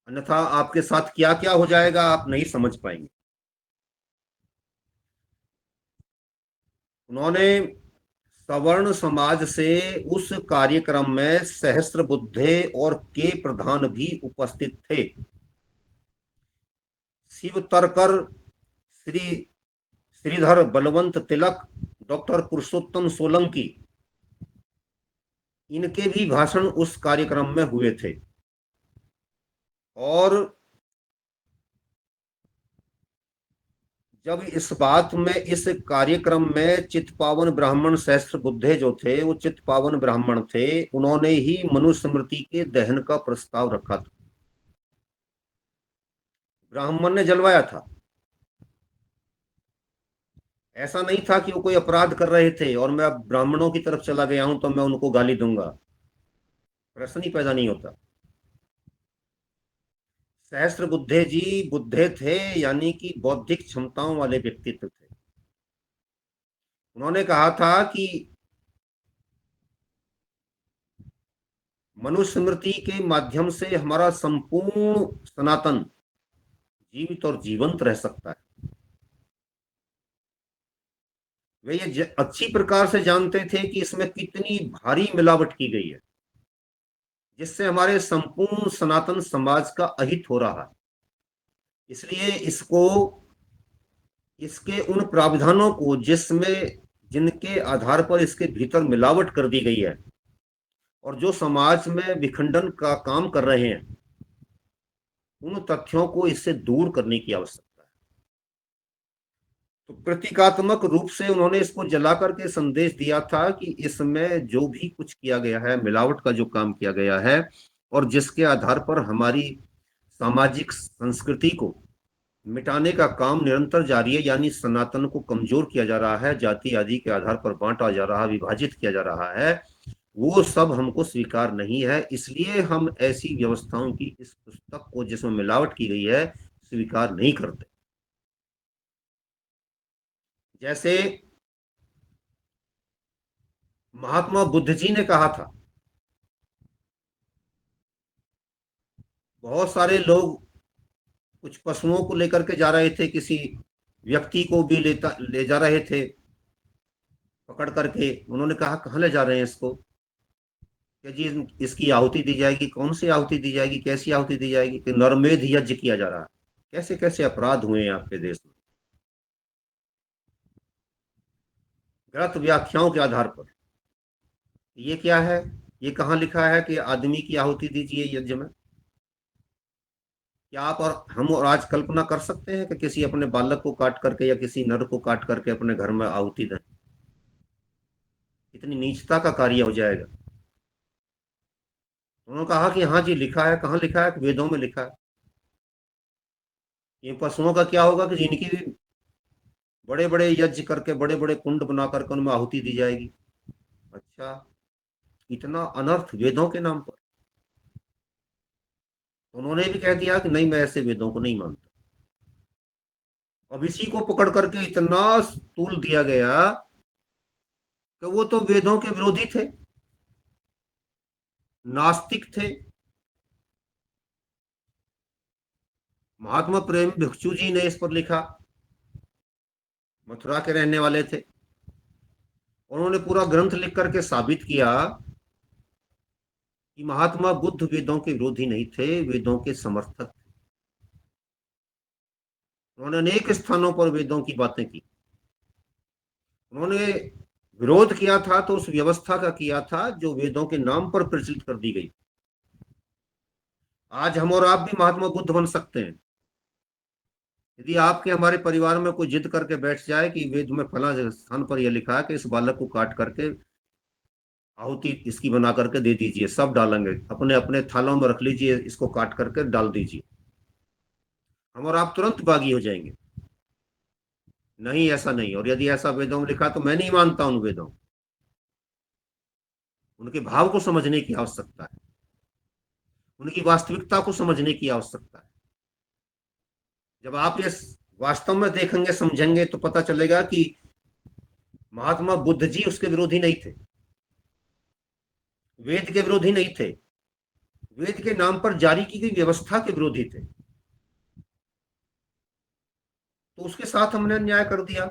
अन्यथा आपके साथ क्या क्या हो जाएगा आप नहीं समझ पाएंगे। उन्होंने सवर्ण समाज से उस कार्यक्रम में सहस्त्र बुद्धे और के प्रधान भी उपस्थित थे। शिव तरकर, श्री श्रीधर बलवंत तिलक, डॉक्टर पुरुषोत्तम सोलंकी, इनके भी भाषण उस कार्यक्रम में हुए थे। और जब इस बात में, इस कार्यक्रम में चित्पावन ब्राह्मण सहस्त्र बुद्धे जो थे वो चित्पावन ब्राह्मण थे, उन्होंने ही मनुस्मृति के दहन का प्रस्ताव रखा था। ब्राह्मण ने जलवाया था, ऐसा नहीं था कि वो कोई अपराध कर रहे थे और मैं अब ब्राह्मणों की तरफ चला गया हूं तो मैं उनको गाली दूंगा, प्रश्न ही पैदा नहीं होता। सहस्त्र बुद्धे जी बुद्धे थे, यानी कि बौद्धिक क्षमताओं वाले व्यक्तित्व थे। उन्होंने कहा था कि मनुस्मृति के माध्यम से हमारा संपूर्ण सनातन जीवित और जीवंत रह सकता है। वे ये अच्छी प्रकार से जानते थे कि इसमें कितनी भारी मिलावट की गई है, जिससे हमारे संपूर्ण सनातन समाज का अहित हो रहा है। इसलिए इसको, इसके उन प्रावधानों को जिनके आधार पर इसके भीतर मिलावट कर दी गई है और जो समाज में विखंडन का काम कर रहे हैं, उन तथ्यों को इससे दूर करने की आवश्यकता है। तो प्रतीकात्मक रूप से उन्होंने इसको जला करके संदेश दिया था कि इसमें जो भी कुछ किया गया है, मिलावट का जो काम किया गया है, और जिसके आधार पर हमारी सामाजिक संस्कृति को मिटाने का काम निरंतर जारी है, यानी सनातन को कमजोर किया जा रहा है, जाति आदि के आधार पर बांटा जा रहा है, विभाजित किया जा रहा है, वो सब हमको स्वीकार नहीं है। इसलिए हम ऐसी व्यवस्थाओं की इस पुस्तक को, जिसमें मिलावट की गई है, स्वीकार नहीं करते। जैसे महात्मा बुद्ध जी ने कहा था, बहुत सारे लोग कुछ पशुओं को लेकर के जा रहे थे, किसी व्यक्ति को भी ले जा रहे थे पकड़ करके। उन्होंने कहा कहाँ ले जा रहे हैं इसको? कि जी इसकी आहुति दी जाएगी। कौन सी आहुति दी जाएगी, कैसी आहुति दी जाएगी? कि नरमेध यज्ञ किया जा रहा है। कैसे कैसे अपराध हुए हैं आपके देश में गलत व्याख्याओं के आधार पर। ये क्या है? ये कहाँ लिखा है कि आदमी की आहुति दीजिए यज्ञ में? क्या आप और हम और आज कल्पना कर सकते हैं कि किसी अपने बालक को काट करके या किसी नर को काट करके अपने घर में आहुति दें? इतनी नीचता का कार्य हो जाएगा। उन्होंने कहा कि हाँ जी लिखा है। कहाँ लिखा है? कि वेदों में लिखा है। ये पशुओं का क्या होगा कि जिनकी भी बड़े बड़े यज्ञ करके, बड़े बड़े कुंड बना करके उनमें आहुति दी जाएगी। अच्छा, इतना अनर्थ वेदों के नाम पर। उन्होंने भी कह दिया कि नहीं, मैं ऐसे वेदों को नहीं मानता। अब इसी को पकड़ करके इतना तूल दिया गया कि वो तो वेदों के विरोधी थे, नास्तिक थे। महात्मा प्रेम भिक्षु जी ने इस पर लिखा, मथुरा के रहने वाले थे। उन्होंने पूरा ग्रंथ लिख करके साबित किया कि महात्मा बुद्ध वेदों के विरोधी नहीं थे, वेदों के समर्थक थे। उन्होंने अनेक स्थानों पर वेदों की बातें की। उन्होंने विरोध किया था तो उस व्यवस्था का किया था जो वेदों के नाम पर प्रचलित कर दी गई। आज हम और आप भी महात्मा बुद्ध बन सकते हैं यदि आपके हमारे परिवार में कोई जिद करके बैठ जाए कि वेद में फला स्थान पर यह लिखा है कि इस बालक को काट करके आहुति इसकी बना करके दे दीजिए, सब डालेंगे, अपने अपने थालों में रख लीजिए, इसको काट करके डाल दीजिए, हम और आप तुरंत बागी हो जाएंगे। नहीं, ऐसा नहीं। और यदि ऐसा वेदों में लिखा तो मैं नहीं मानता उन वेदों। उनके भाव को समझने की आवश्यकता है, उनकी वास्तविकता को समझने की आवश्यकता है। जब आप ये वास्तव में देखेंगे, समझेंगे, तो पता चलेगा कि महात्मा बुद्ध जी उसके विरोधी नहीं थे, वेद के विरोधी नहीं थे, वेद के नाम पर जारी की गई व्यवस्था के विरोधी थे। तो उसके साथ हमने अन्याय कर दिया।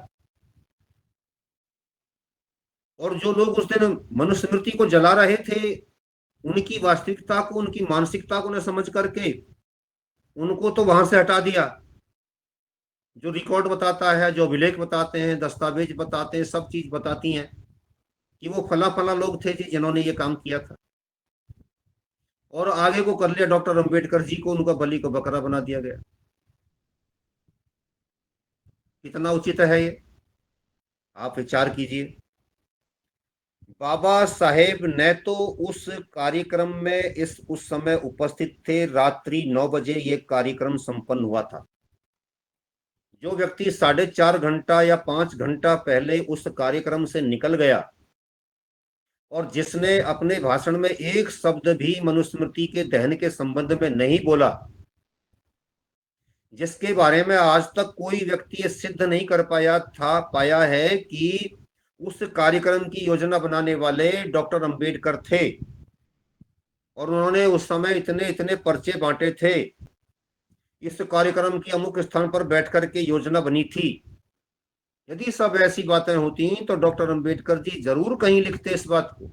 और जो लोग उस दिन मनुस्मृति को जला रहे थे, उनकी वास्तविकता को, उनकी मानसिकता को न समझ करके उनको तो वहां से हटा दिया। जो रिकॉर्ड बताता है, जो अभिलेख बताते हैं, दस्तावेज बताते हैं, सब चीज बताती हैं कि वो फला फला लोग थे जी जिन्होंने ये काम किया था। और आगे को कर लिया डॉक्टर अंबेडकर जी को, उनका बलि को बकरा बना दिया गया। कितना उचित है ये? आप विचार कीजिए। बाबा साहेब न तो उस कार्यक्रम में उस समय उपस्थित थे। रात्रि 9 बजे ये कार्यक्रम संपन्न हुआ था। जो व्यक्ति 4.5 घंटा या 5 घंटा पहले उस कार्यक्रम से निकल गया और जिसने अपने भाषण में एक शब्द भी मनुस्मृति के दहन के संबंध में नहीं बोला, जिसके बारे में आज तक कोई व्यक्ति ये सिद्ध नहीं कर पाया है कि उस कार्यक्रम की योजना बनाने वाले डॉक्टर अंबेडकर थे और उन्होंने उस समय इतने इतने पर्चे बांटे थे, इस कार्यक्रम की अमुक स्थान पर बैठ करके योजना बनी थी। यदि सब ऐसी बातें होती तो डॉक्टर अंबेडकर जी जरूर कहीं लिखते इस बात को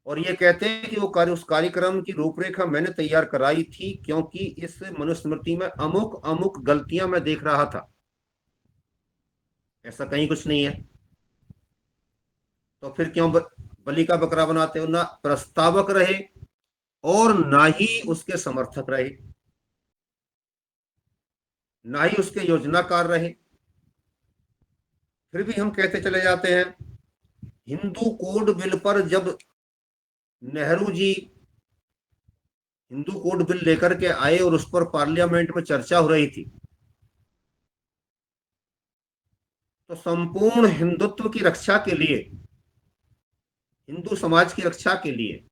और ये कहते हैं कि उस कार्यक्रम की रूपरेखा मैंने तैयार कराई थी, क्योंकि इस मनुस्मृति में अमुक अमुक गलतियां मैं देख रहा था। ऐसा कहीं कुछ नहीं है, तो फिर क्यों बलि का बकरा बनाते हो? ना प्रस्तावक रहे और ना ही उसके समर्थक रहे, ना ही उसके योजनाकार रहे। फिर भी हम कहते चले जाते हैं। हिंदू कोड बिल पर जब नेहरू जी हिंदू कोड बिल लेकर के आए और उस पर पार्लियामेंट में चर्चा हो रही थी, तो संपूर्ण हिंदुत्व की रक्षा के लिए, हिंदू समाज की रक्षा के लिए,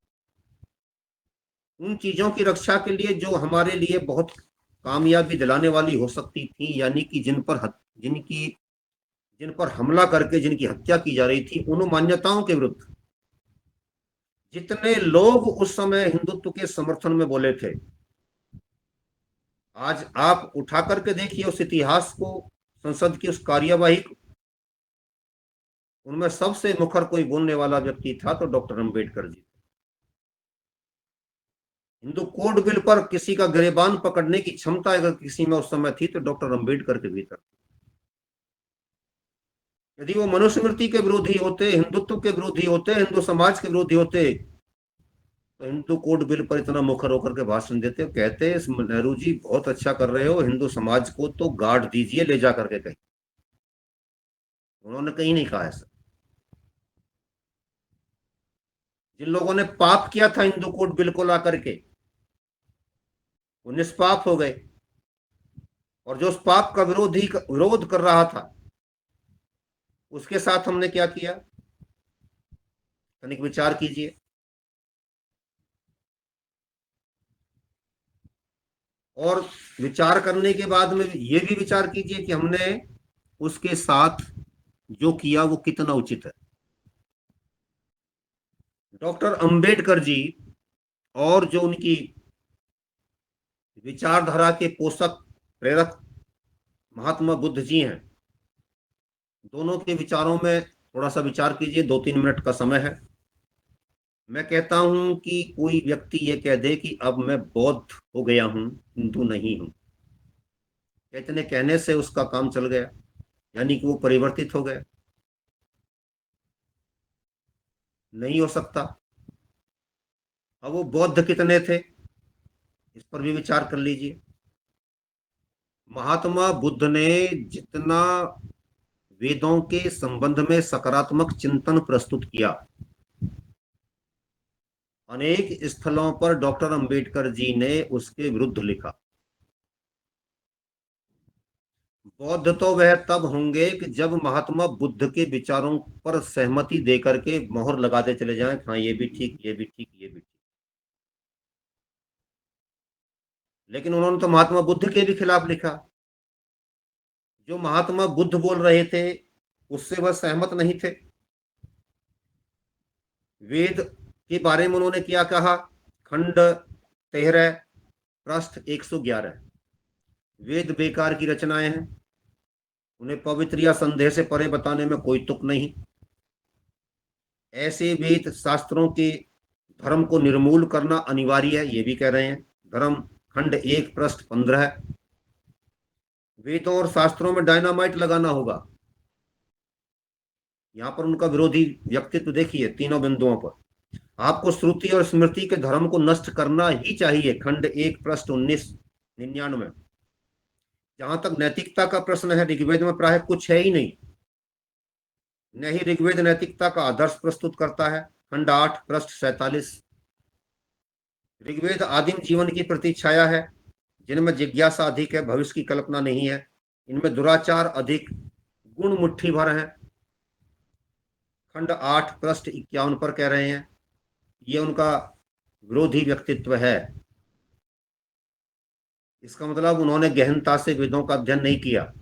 उन चीजों की रक्षा के लिए जो हमारे लिए बहुत कामयाबी दिलाने वाली हो सकती थी, यानी कि जिन पर हमला करके जिनकी हत्या की जा रही थी, उन मान्यताओं के विरुद्ध जितने लोग उस समय हिंदुत्व के समर्थन में बोले थे, आज आप उठा करके देखिए उस इतिहास को, संसद की उस कार्यवाही को, उनमें सबसे मुखर कोई बोलने वाला व्यक्ति था तो doctor Ambedkar ji. Hindu code bill पर किसी का गिरेबान पकड़ने की क्षमता अगर किसी में उस समय थी तो डॉक्टर अंबेडकर के भीतर। यदि वो मनुस्मृति के विरोधी होते, हिंदुत्व के विरोधी होते, हिंदू समाज के विरोधी होते, तो हिंदू कोड बिल पर इतना मुखर होकर के भाषण देते, कहते नेहरू जी बहुत अच्छा कर रहे हो, हिंदू समाज को तो गाड़ दीजिए ले जा करके कहीं। उन्होंने कहीं नहीं कहा ऐसा। जिन लोगों ने पाप किया था हिंदू कोड बिल को ला करके, वो निष्पाप हो गए, और जो उस पाप का विरोध कर रहा था, उसके साथ हमने क्या किया, तनिक विचार कीजिए। और विचार करने के बाद में ये भी विचार कीजिए कि हमने उसके साथ जो किया वो कितना उचित है। डॉक्टर अंबेडकर जी और जो उनकी विचारधारा के पोषक प्रेरक महात्मा बुद्ध जी हैं, दोनों के विचारों में थोड़ा सा विचार कीजिए। 2-3 मिनट का समय है। मैं कहता हूं कि कोई व्यक्ति ये कह दे कि अब मैं बौद्ध हो गया हूं, हिंदू नहीं हूं, इतने कहने से उसका काम चल गया, यानी कि वो परिवर्तित हो गया? नहीं हो सकता। अब वो बौद्ध कितने थे, इस पर भी विचार कर लीजिए। महात्मा बुद्ध ने जितना वेदों के संबंध में सकारात्मक चिंतन प्रस्तुत किया, अनेक स्थलों पर डॉक्टर अंबेडकर जी ने उसके विरुद्ध लिखा। बौद्ध तो वह तब होंगे कि जब महात्मा बुद्ध के विचारों पर सहमति देकर के मोहर लगाते चले जाएं, हाँ ये भी ठीक, ये भी ठीक, ये भी ठीक। लेकिन उन्होंने तो महात्मा बुद्ध के भी खिलाफ लिखा। जो महात्मा बुद्ध बोल रहे थे उससे वह सहमत नहीं थे। वेद के बारे में उन्होंने क्या कहा? खंड 13 पृष्ठ 111, वेद बेकार की रचनाएं हैं, उन्हें पवित्र या संदेह से परे बताने में कोई तुक नहीं। ऐसे वेद शास्त्रों के धर्म को निर्मूल करना अनिवार्य है, ये भी कह रहे हैं। धर्म खंड 1 पृष्ठ 15, वेदों और शास्त्रों में डायनामाइट लगाना होगा। यहां पर उनका विरोधी व्यक्तित्व देखिए तीनों बिंदुओं पर। आपको श्रुति और स्मृति के धर्म को नष्ट करना ही चाहिए, खंड 1 पृष्ठ 1999। जहां तक नैतिकता का प्रश्न है, ऋग्वेद में प्राय कुछ है ही नहीं, न ही ऋग्वेद नैतिकता का आदर्श प्रस्तुत करता है, खंड 8 पृष्ठ 47। ऋग्वेद आदिम जीवन की प्रतीक्षाया है, जिनमें जिज्ञासा अधिक है, भविष्य की कल्पना नहीं है। इनमें दुराचार अधिक, गुण मुट्ठी भर है, खंड 8 पृष्ठ 51 पर कह रहे हैं। ये उनका विरोधी व्यक्तित्व है। इसका मतलब उन्होंने गहनता से वेदों का अध्ययन नहीं किया।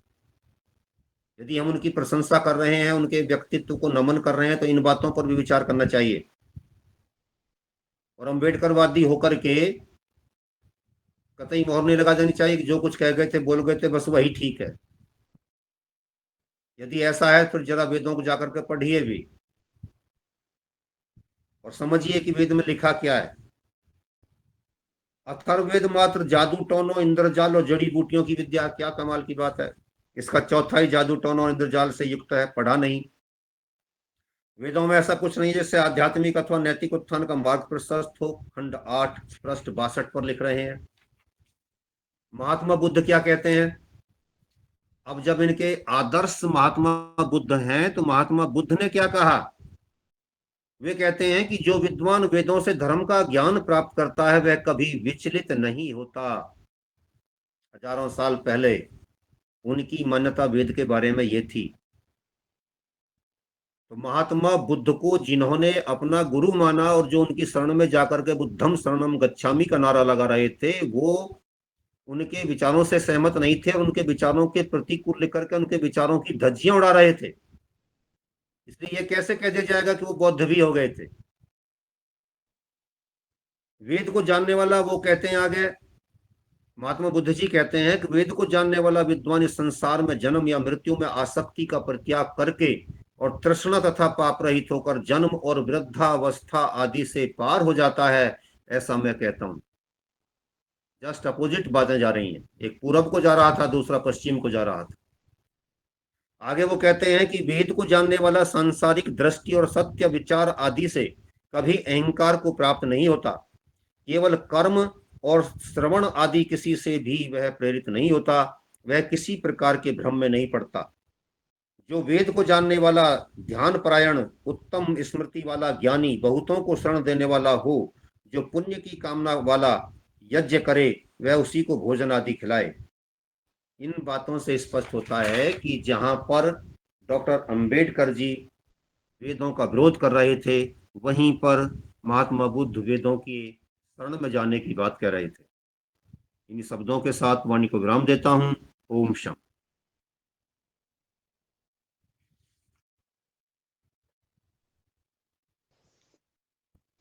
यदि हम उनकी प्रशंसा कर रहे हैं, उनके व्यक्तित्व को नमन कर रहे हैं, तो इन बातों पर भी विचार करना चाहिए। और अम्बेडकरवादी होकर के कतई मोहर नहीं लगा देनी चाहिए कि जो कुछ कह गए थे, बोल गए थे, बस वही ठीक है। यदि ऐसा है तो जरा वेदों को जाकर के पढ़िए भी और समझिए कि वेद में लिखा क्या है। अथर्ववेद मात्र जादू टोनो इंद्रजाल और जड़ी बूटियों की विद्या, क्या कमाल की बात है। इसका चौथाई जादू टोनो और इंद्रजाल से युक्त है, पढ़ा नहीं। वेदों में ऐसा कुछ नहीं जिससे आध्यात्मिक अथवा नैतिक उत्थान का मार्ग प्रशस्त हो। खंड 8 पृष्ठ 62 पर लिख रहे हैं। महात्मा बुद्ध क्या कहते हैं? अब जब इनके आदर्श महात्मा बुद्ध हैं, तो महात्मा बुद्ध ने क्या कहा? वे कहते हैं कि जो विद्वान वेदों से धर्म का ज्ञान प्राप्त करता है, वह कभी विचलित नहीं होता। हजारों साल पहले उनकी मान्यता वेद के बारे में ये थी। तो महात्मा बुद्ध को जिन्होंने अपना गुरु माना और जो उनकी शरण में जाकर के बुद्धम शरणम गच्छामि का नारा लगा रहे थे, वो उनके विचारों से सहमत नहीं थे और उनके विचारों के प्रतिकूल लेकर के उनके विचारों की धज्जियां उड़ा रहे थे। इसलिए यह कैसे कह दिया जाएगा कि वो बौद्ध भी हो गए थे? वेद को जानने वाला, वो कहते हैं आगे, महात्मा बुद्ध जी कहते हैं कि वेद को जानने वाला विद्वान इस संसार में जन्म या मृत्यु में आसक्ति का परित्याग करके और तृष्णा तथा पाप रहित होकर जन्म और वृद्धावस्था आदि से पार हो जाता है, ऐसा मैं कहता हूं। जस्ट अपोजिट बातें जा रही हैं, एक पूरब को जा रहा था, दूसरा पश्चिम को जा रहा था। आगे वो कहते हैं कि वेद को जानने वाला सांसारिक दृष्टि और सत्य विचार आदि से कभी अहंकार को प्राप्त नहीं होता। केवल कर्म और श्रवण आदि किसी से भी वह प्रेरित नहीं होता। वह किसी प्रकार के भ्रम में नहीं पड़ता। जो वेद को जानने वाला ध्यान परायण उत्तम स्मृति वाला ज्ञानी बहुतों को शरण देने वाला हो, जो पुण्य की कामना वाला यज्ञ करे, वह उसी को भोजन आदि खिलाए। इन बातों से स्पष्ट होता है कि जहां पर डॉक्टर अंबेडकर जी वेदों का विरोध कर रहे थे, वहीं पर महात्मा बुद्ध वेदों की शरण में जाने की बात कह रहे थे। इन शब्दों के साथ वाणी को विराम देता हूं। ओम शम।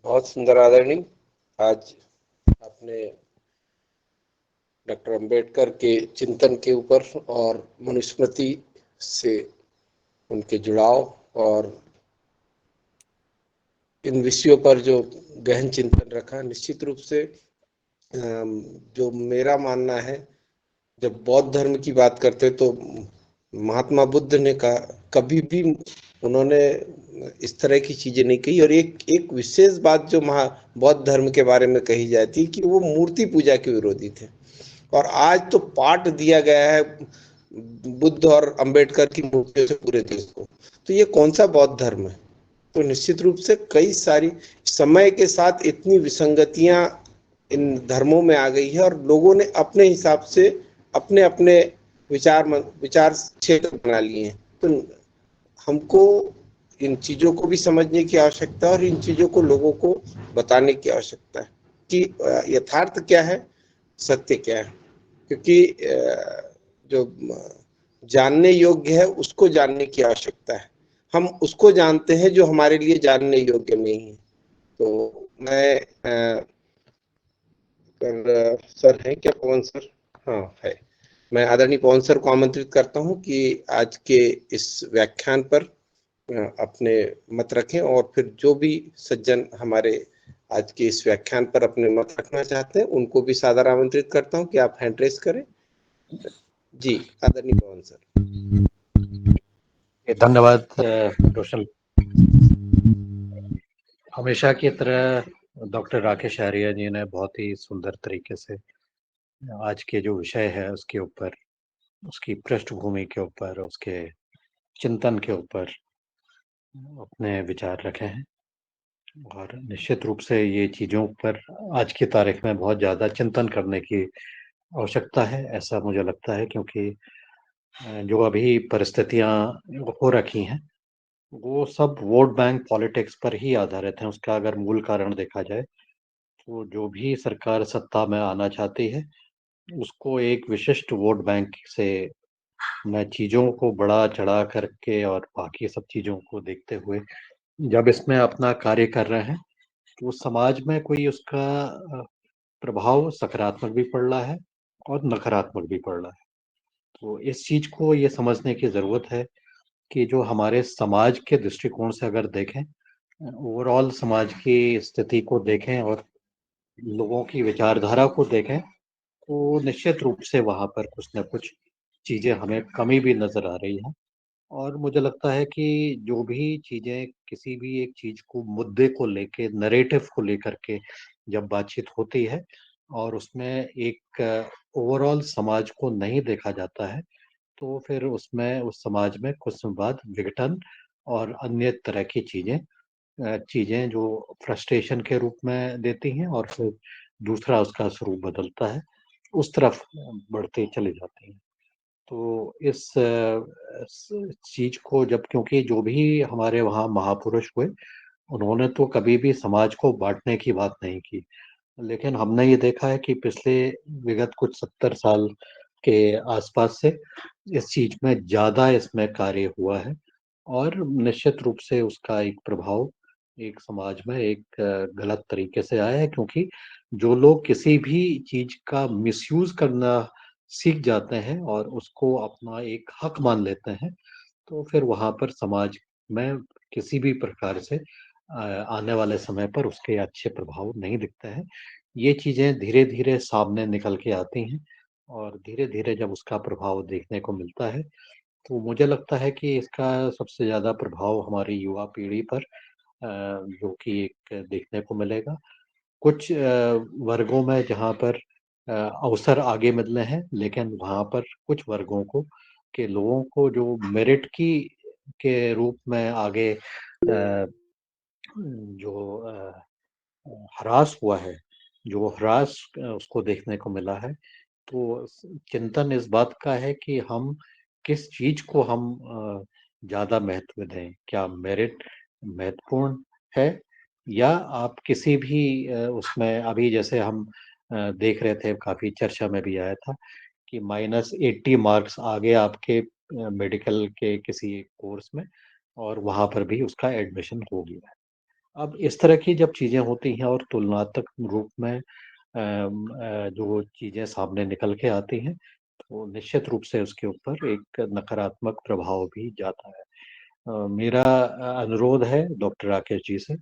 बहुत सुंदर आदरणीय, आज आपने डॉक्टर अंबेडकर के चिंतन के ऊपर और मनुस्मृति से उनके जुड़ाव और इन विषयों पर जो गहन चिंतन रखा, निश्चित रूप से जो मेरा मानना है, जब बौद्ध धर्म की बात करते तो महात्मा बुद्ध ने कभी भी उन्होंने इस तरह की चीजें नहीं कही। और एक एक विशेष बात जो बौद्ध धर्म के बारे में कही जाती है कि वो मूर्ति पूजा के विरोधी थे। और आज तो पाठ दिया गया है बुद्ध और अंबेडकर की मूर्तियों से पूरे देश को। तो ये कौन सा बौद्ध धर्म है? तो निश्चित रूप से कई सारी समय के साथ इतनी विसंगतियां इन धर्मों में आ गई है और लोगों ने अपने हिसाब से अपने अपने विचार क्षेत्र बना लिए हैं। तो हमको इन चीजों को भी समझने की आवश्यकता है और इन चीजों को लोगों को बताने की आवश्यकता है कि यथार्थ क्या है, सत्य क्या है। क्योंकि जो जानने योग्य है उसको जानने की आवश्यकता है। हम उसको जानते हैं जो हमारे लिए जानने योग्य नहीं है। तो मैं सर है क्या, पवन सर? हाँ है। मैं आदरणीय पवन सर को आमंत्रित करता हूं कि आज के इस व्याख्यान पर अपने मत रखें और फिर जो भी सज्जन हमारे आज के इस व्याख्यान पर अपने मत रखना चाहते हैं उनको भी सादर आमंत्रित करता हूं कि आप हैंड रेस करें। जी आदरणीय पवन सर। धन्यवाद रोशन। हमेशा की तरह डॉक्टर राकेश आर्या जी ने बहुत ही सुंदर तरीके से आज के जो विषय है उसके ऊपर, उसकी पृष्ठभूमि के ऊपर, उसके चिंतन के ऊपर अपने विचार रखे हैं। और निश्चित रूप से ये चीज़ों पर आज की तारीख में बहुत ज़्यादा चिंतन करने की आवश्यकता है, ऐसा मुझे लगता है। क्योंकि जो अभी परिस्थितियाँ हो रखी हैं वो सब वोट बैंक पॉलिटिक्स पर ही आधारित हैं। उसका अगर मूल कारण देखा जाए तो जो भी सरकार सत्ता में आना चाहती है उसको एक विशिष्ट वोट बैंक से मैं चीज़ों को बढ़ा चढ़ा करके और बाकी सब चीज़ों को देखते हुए जब इसमें अपना कार्य कर रहे हैं, तो समाज में कोई उसका प्रभाव सकारात्मक भी पड़ रहा है और नकारात्मक भी पड़ रहा है। तो इस चीज़ को ये समझने की ज़रूरत है कि जो हमारे समाज के दृष्टिकोण से अगर देखें, ओवरऑल समाज की स्थिति को देखें और लोगों की विचारधारा को देखें, तो निश्चित रूप से वहाँ पर कुछ न कुछ चीज़ें हमें कमी भी नज़र आ रही हैं। और मुझे लगता है कि जो भी चीज़ें किसी भी एक चीज़ को मुद्दे को लेके नैरेटिव को लेकर के जब बातचीत होती है और उसमें एक ओवरऑल समाज को नहीं देखा जाता है, तो फिर उसमें उस समाज में कुछ समय बाद विघटन और अन्य तरह की चीज़ें जो फ्रस्ट्रेशन के रूप में देती हैं और फिर दूसरा उसका स्वरूप बदलता है, उस तरफ बढ़ते चले जाती हैं। तो इस चीज़ को जब क्योंकि जो भी हमारे वहाँ महापुरुष हुए, उन्होंने तो कभी भी समाज को बाँटने की बात नहीं की। लेकिन हमने ये देखा है कि पिछले विगत कुछ 70 साल के आसपास से इस चीज़ में ज़्यादा इसमें कार्य हुआ है और निश्चित रूप से उसका एक प्रभाव एक समाज में एक गलत तरीके से आया है क्योंकि जो लोग किसी भी चीज़ का मिसयूज़ करना सीख जाते हैं और उसको अपना एक हक मान लेते हैं, तो फिर वहाँ पर समाज में किसी भी प्रकार से आने वाले समय पर उसके अच्छे प्रभाव नहीं दिखते हैं। ये चीज़ें धीरे-धीरे सामने निकल के आती हैं और धीरे-धीरे जब उसका प्रभाव देखने को मिलता है, तो मुझे लगता है कि इसका सबसे ज़्यादा प्रभाव हमारी युवा पीढ़ी पर जो कि एक देखने को मिलेगा। कुछ वर्गों में जहाँ पर अवसर आगे मिल रहे हैं, लेकिन वहाँ पर कुछ वर्गों को के लोगों को जो मेरिट की के रूप में आगे जो ह्रास हुआ है, जो ह्रास उसको देखने को मिला है, तो चिंतन इस बात का है कि हम किस चीज़ को हम ज़्यादा महत्व दें? क्या मेरिट महत्वपूर्ण है या आप किसी भी उसमें अभी जैसे हम देख रहे थे काफ़ी चर्चा में भी आया था कि -80 मार्क्स आ गए आपके मेडिकल के किसी कोर्स में और वहाँ पर भी उसका एडमिशन हो गया है। अब इस तरह की जब चीज़ें होती हैं और तुलनात्मक रूप में जो चीज़ें सामने निकल के आती हैं, तो निश्चित रूप से उसके ऊपर एक नकारात्मक प्रभाव भी जाता है। मेरा अनुरोध है डॉक्टर राकेश जी से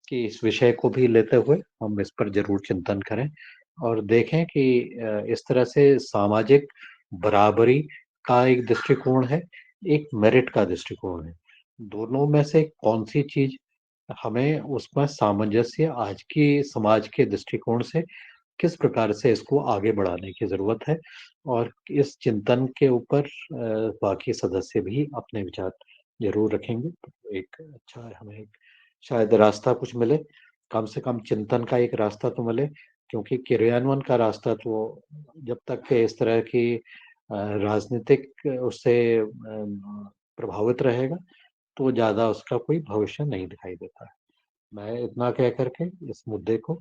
कि इस विषय को भी लेते हुए हम इस पर ज़रूर चिंतन करें और देखें कि इस तरह से सामाजिक बराबरी का एक दृष्टिकोण है, एक मेरिट का दृष्टिकोण है। दोनों में से कौन-सी चीज़ हमें उसमें सामंजस्य आज की समाज के दृष्टिकोण से किस प्रकार से इसको आगे बढ़ाने की ज़रूरत है और इस चिंतन के ऊपर बाकी सदस्य भी अपने विचार ज़रूर रखेंगे। तो एक अच्छा हमें एक शायद रास्ता कुछ मिले, कम से कम चिंतन का एक रास्ता तो मिले क्योंकि क्रियान्वयन का रास्ता तो जब तक इस तरह की राजनीतिक उससे प्रभावित रहेगा, तो ज़्यादा उसका कोई भविष्य नहीं दिखाई देता है। मैं इतना कह कर के इस मुद्दे को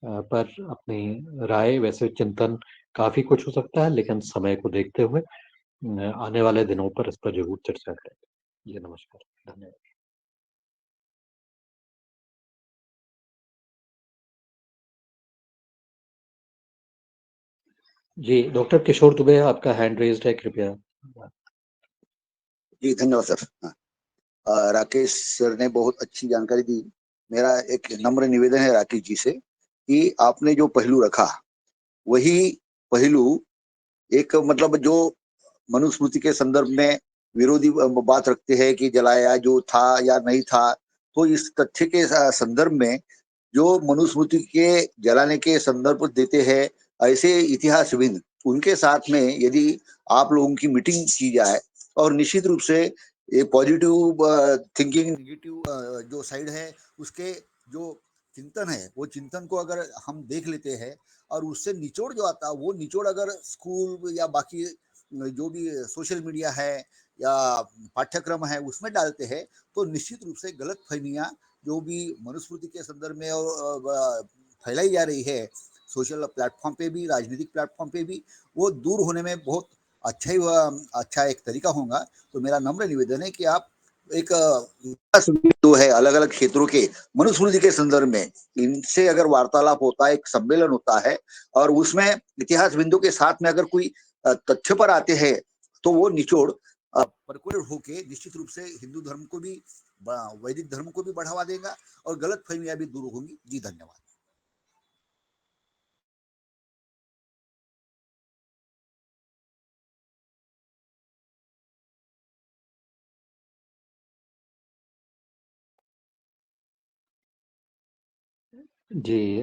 पर अपनी राय वैसे चिंतन काफ़ी कुछ हो सकता है, लेकिन समय को देखते हुए आने वाले दिनों पर इस पर ज़रूर चर्चा करेंगे। जी, नमस्कार। धन्यवाद। जी, डॉक्टर किशोर दुबे आपका हैंड रेज़्ड है, कृपया। जी, धन्यवाद सर। हाँ, राकेश सर ने बहुत अच्छी जानकारी दी। मेरा एक नम्र निवेदन है राकेश जी से कि आपने जो पहलू रखा, वही पहलू एक मतलब जो मनुस्मृति के संदर्भ में विरोधी बात रखते हैं कि जलाया जो था या नहीं था, तो इस तथ्य के संदर्भ में जो मनुस्मृति के जलाने के संदर्भ देते हैं, ऐसे इतिहासविद उनके साथ में यदि आप लोगों की मीटिंग की जाए और निश्चित रूप से ये पॉजिटिव थिंकिंग नेगेटिव जो साइड है उसके जो चिंतन है वो चिंतन को अगर हम देख लेते हैं और उससे निचोड़ जो आता है वो निचोड़ अगर स्कूल या बाकी जो भी सोशल मीडिया है या पाठ्यक्रम है उसमें डालते हैं तो निश्चित रूप से गलत फहमियाँ जो भी मनुस्मृति के संदर्भ में और फैलाई जा रही है सोशल प्लेटफॉर्म पे भी, राजनीतिक प्लेटफॉर्म पे भी, वो दूर होने में बहुत अच्छा एक तरीका होगा। तो मेरा नम्र निवेदन है कि आप एक जो है अलग अलग क्षेत्रों के मनुस्मृति के संदर्भ में इनसे अगर वार्तालाप होता है, एक सम्मेलन होता है, और उसमें इतिहास बिंदु के साथ में अगर कोई तथ्य पर आते हैं, तो वो निचोड़ परकुलेट होके निश्चित रूप से हिंदू धर्म को भी, वैदिक धर्म को भी बढ़ावा देगा और गलत फहमियां भी दूर होंगी। जी धन्यवाद। जी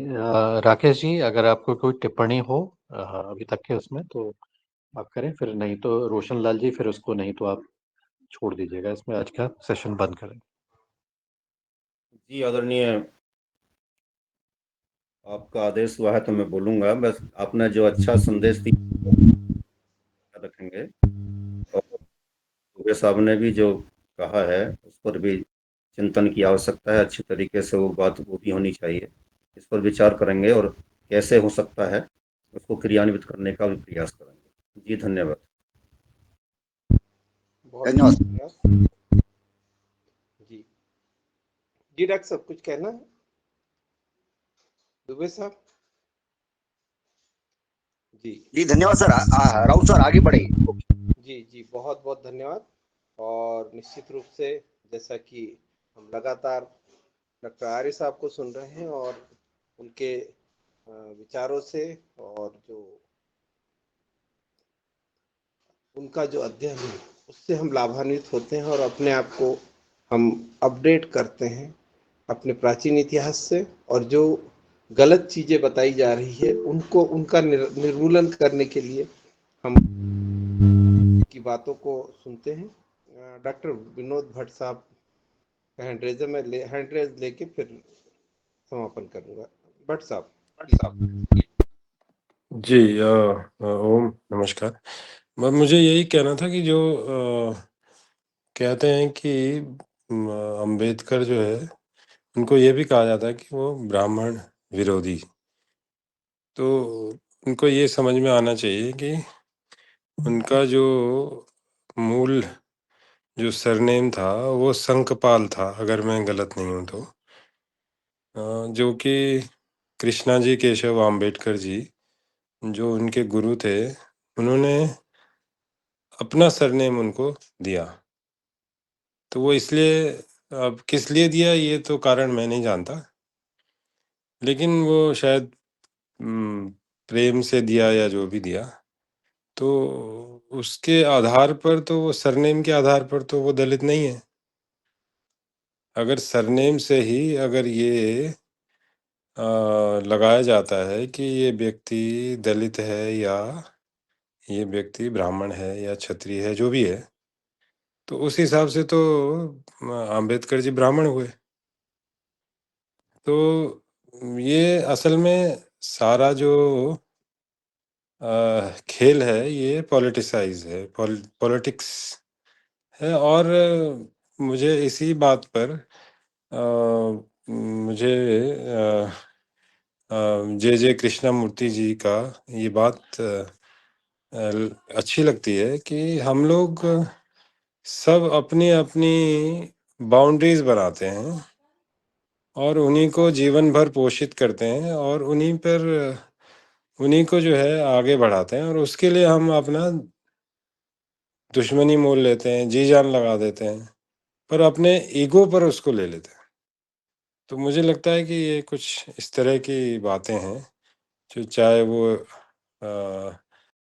राकेश जी, अगर आपको कोई टिप्पणी हो अभी तक के उसमें तो आप करें, फिर नहीं तो रोशन लाल जी, फिर उसको नहीं तो आप छोड़ दीजिएगा, इसमें आज का सेशन बंद करें। जी आदरणीय, आपका आदेश हुआ है तो मैं बोलूँगा। बस आपने जो अच्छा संदेश दिया रखेंगे, और दुबे साहब ने भी जो कहा है उस पर भी चिंतन की आवश्यकता है। अच्छी तरीके से वो बात वो भी होनी चाहिए, इस पर विचार करेंगे और कैसे हो सकता है उसको क्रियान्वित करने का भी प्रयास करेंगे। जी धन्यवाद। बहुत धन्यवाद। शुक्रिया। जी जी डॉक्टर साहब, कुछ कहना है? दुबे साहब जी जी धन्यवाद सर। राउत सर आगे बढ़े। जी जी, बहुत बहुत धन्यवाद। और निश्चित रूप से जैसा कि हम लगातार डॉक्टर आर्य साहब को सुन रहे हैं और उनके विचारों से, और जो उनका जो अध्ययन है उससे हम लाभान्वित होते हैं और अपने आप को हम अपडेट करते हैं अपने प्राचीन इतिहास से, और जो गलत चीजें बताई जा रही है उनको, उनका निर्मूलन करने के लिए हम की बातों को सुनते हैं। डॉक्टर विनोद भट्ट साहब हैंड रेज लेके फिर समापन करूंगा। भट्ट साहब प्लीज। जी ओम नमस्कार। मुझे यही कहना था कि जो कहते हैं कि अंबेडकर जो है, उनको ये भी कहा जाता है कि वो ब्राह्मण विरोधी। तो उनको ये समझ में आना चाहिए कि उनका जो मूल जो सरनेम था वो संकपाल था, अगर मैं गलत नहीं हूँ तो, जो कि कृष्णा जी केशव आम्बेडकर जी जो उनके गुरु थे, उन्होंने अपना सरनेम उनको दिया। तो वो इसलिए, अब किस लिए दिया ये तो कारण मैं नहीं जानता, लेकिन वो शायद प्रेम से दिया या जो भी दिया, तो उसके आधार पर तो वो सरनेम के आधार पर तो वो दलित नहीं है। अगर सरनेम से ही अगर ये लगाया जाता है कि ये व्यक्ति दलित है या ये व्यक्ति ब्राह्मण है या क्षत्रिय है, जो भी है, तो उस हिसाब से तो आम्बेडकर जी ब्राह्मण हुए। तो ये असल में सारा जो खेल है ये पॉलिटिसाइज है, पॉलिटिक्स है। और मुझे इसी बात पर मुझे जे कृष्णमूर्ति जी का ये बात अच्छी लगती है कि हम लोग सब अपनी अपनी बाउंड्रीज बनाते हैं और उन्हीं को जीवन भर पोषित करते हैं और उन्हीं को जो है आगे बढ़ाते हैं, और उसके लिए हम अपना दुश्मनी मोल लेते हैं, जी जान लगा देते हैं, पर अपने ईगो पर उसको ले लेते हैं। तो मुझे लगता है कि ये कुछ इस तरह की बातें हैं जो चाहे वो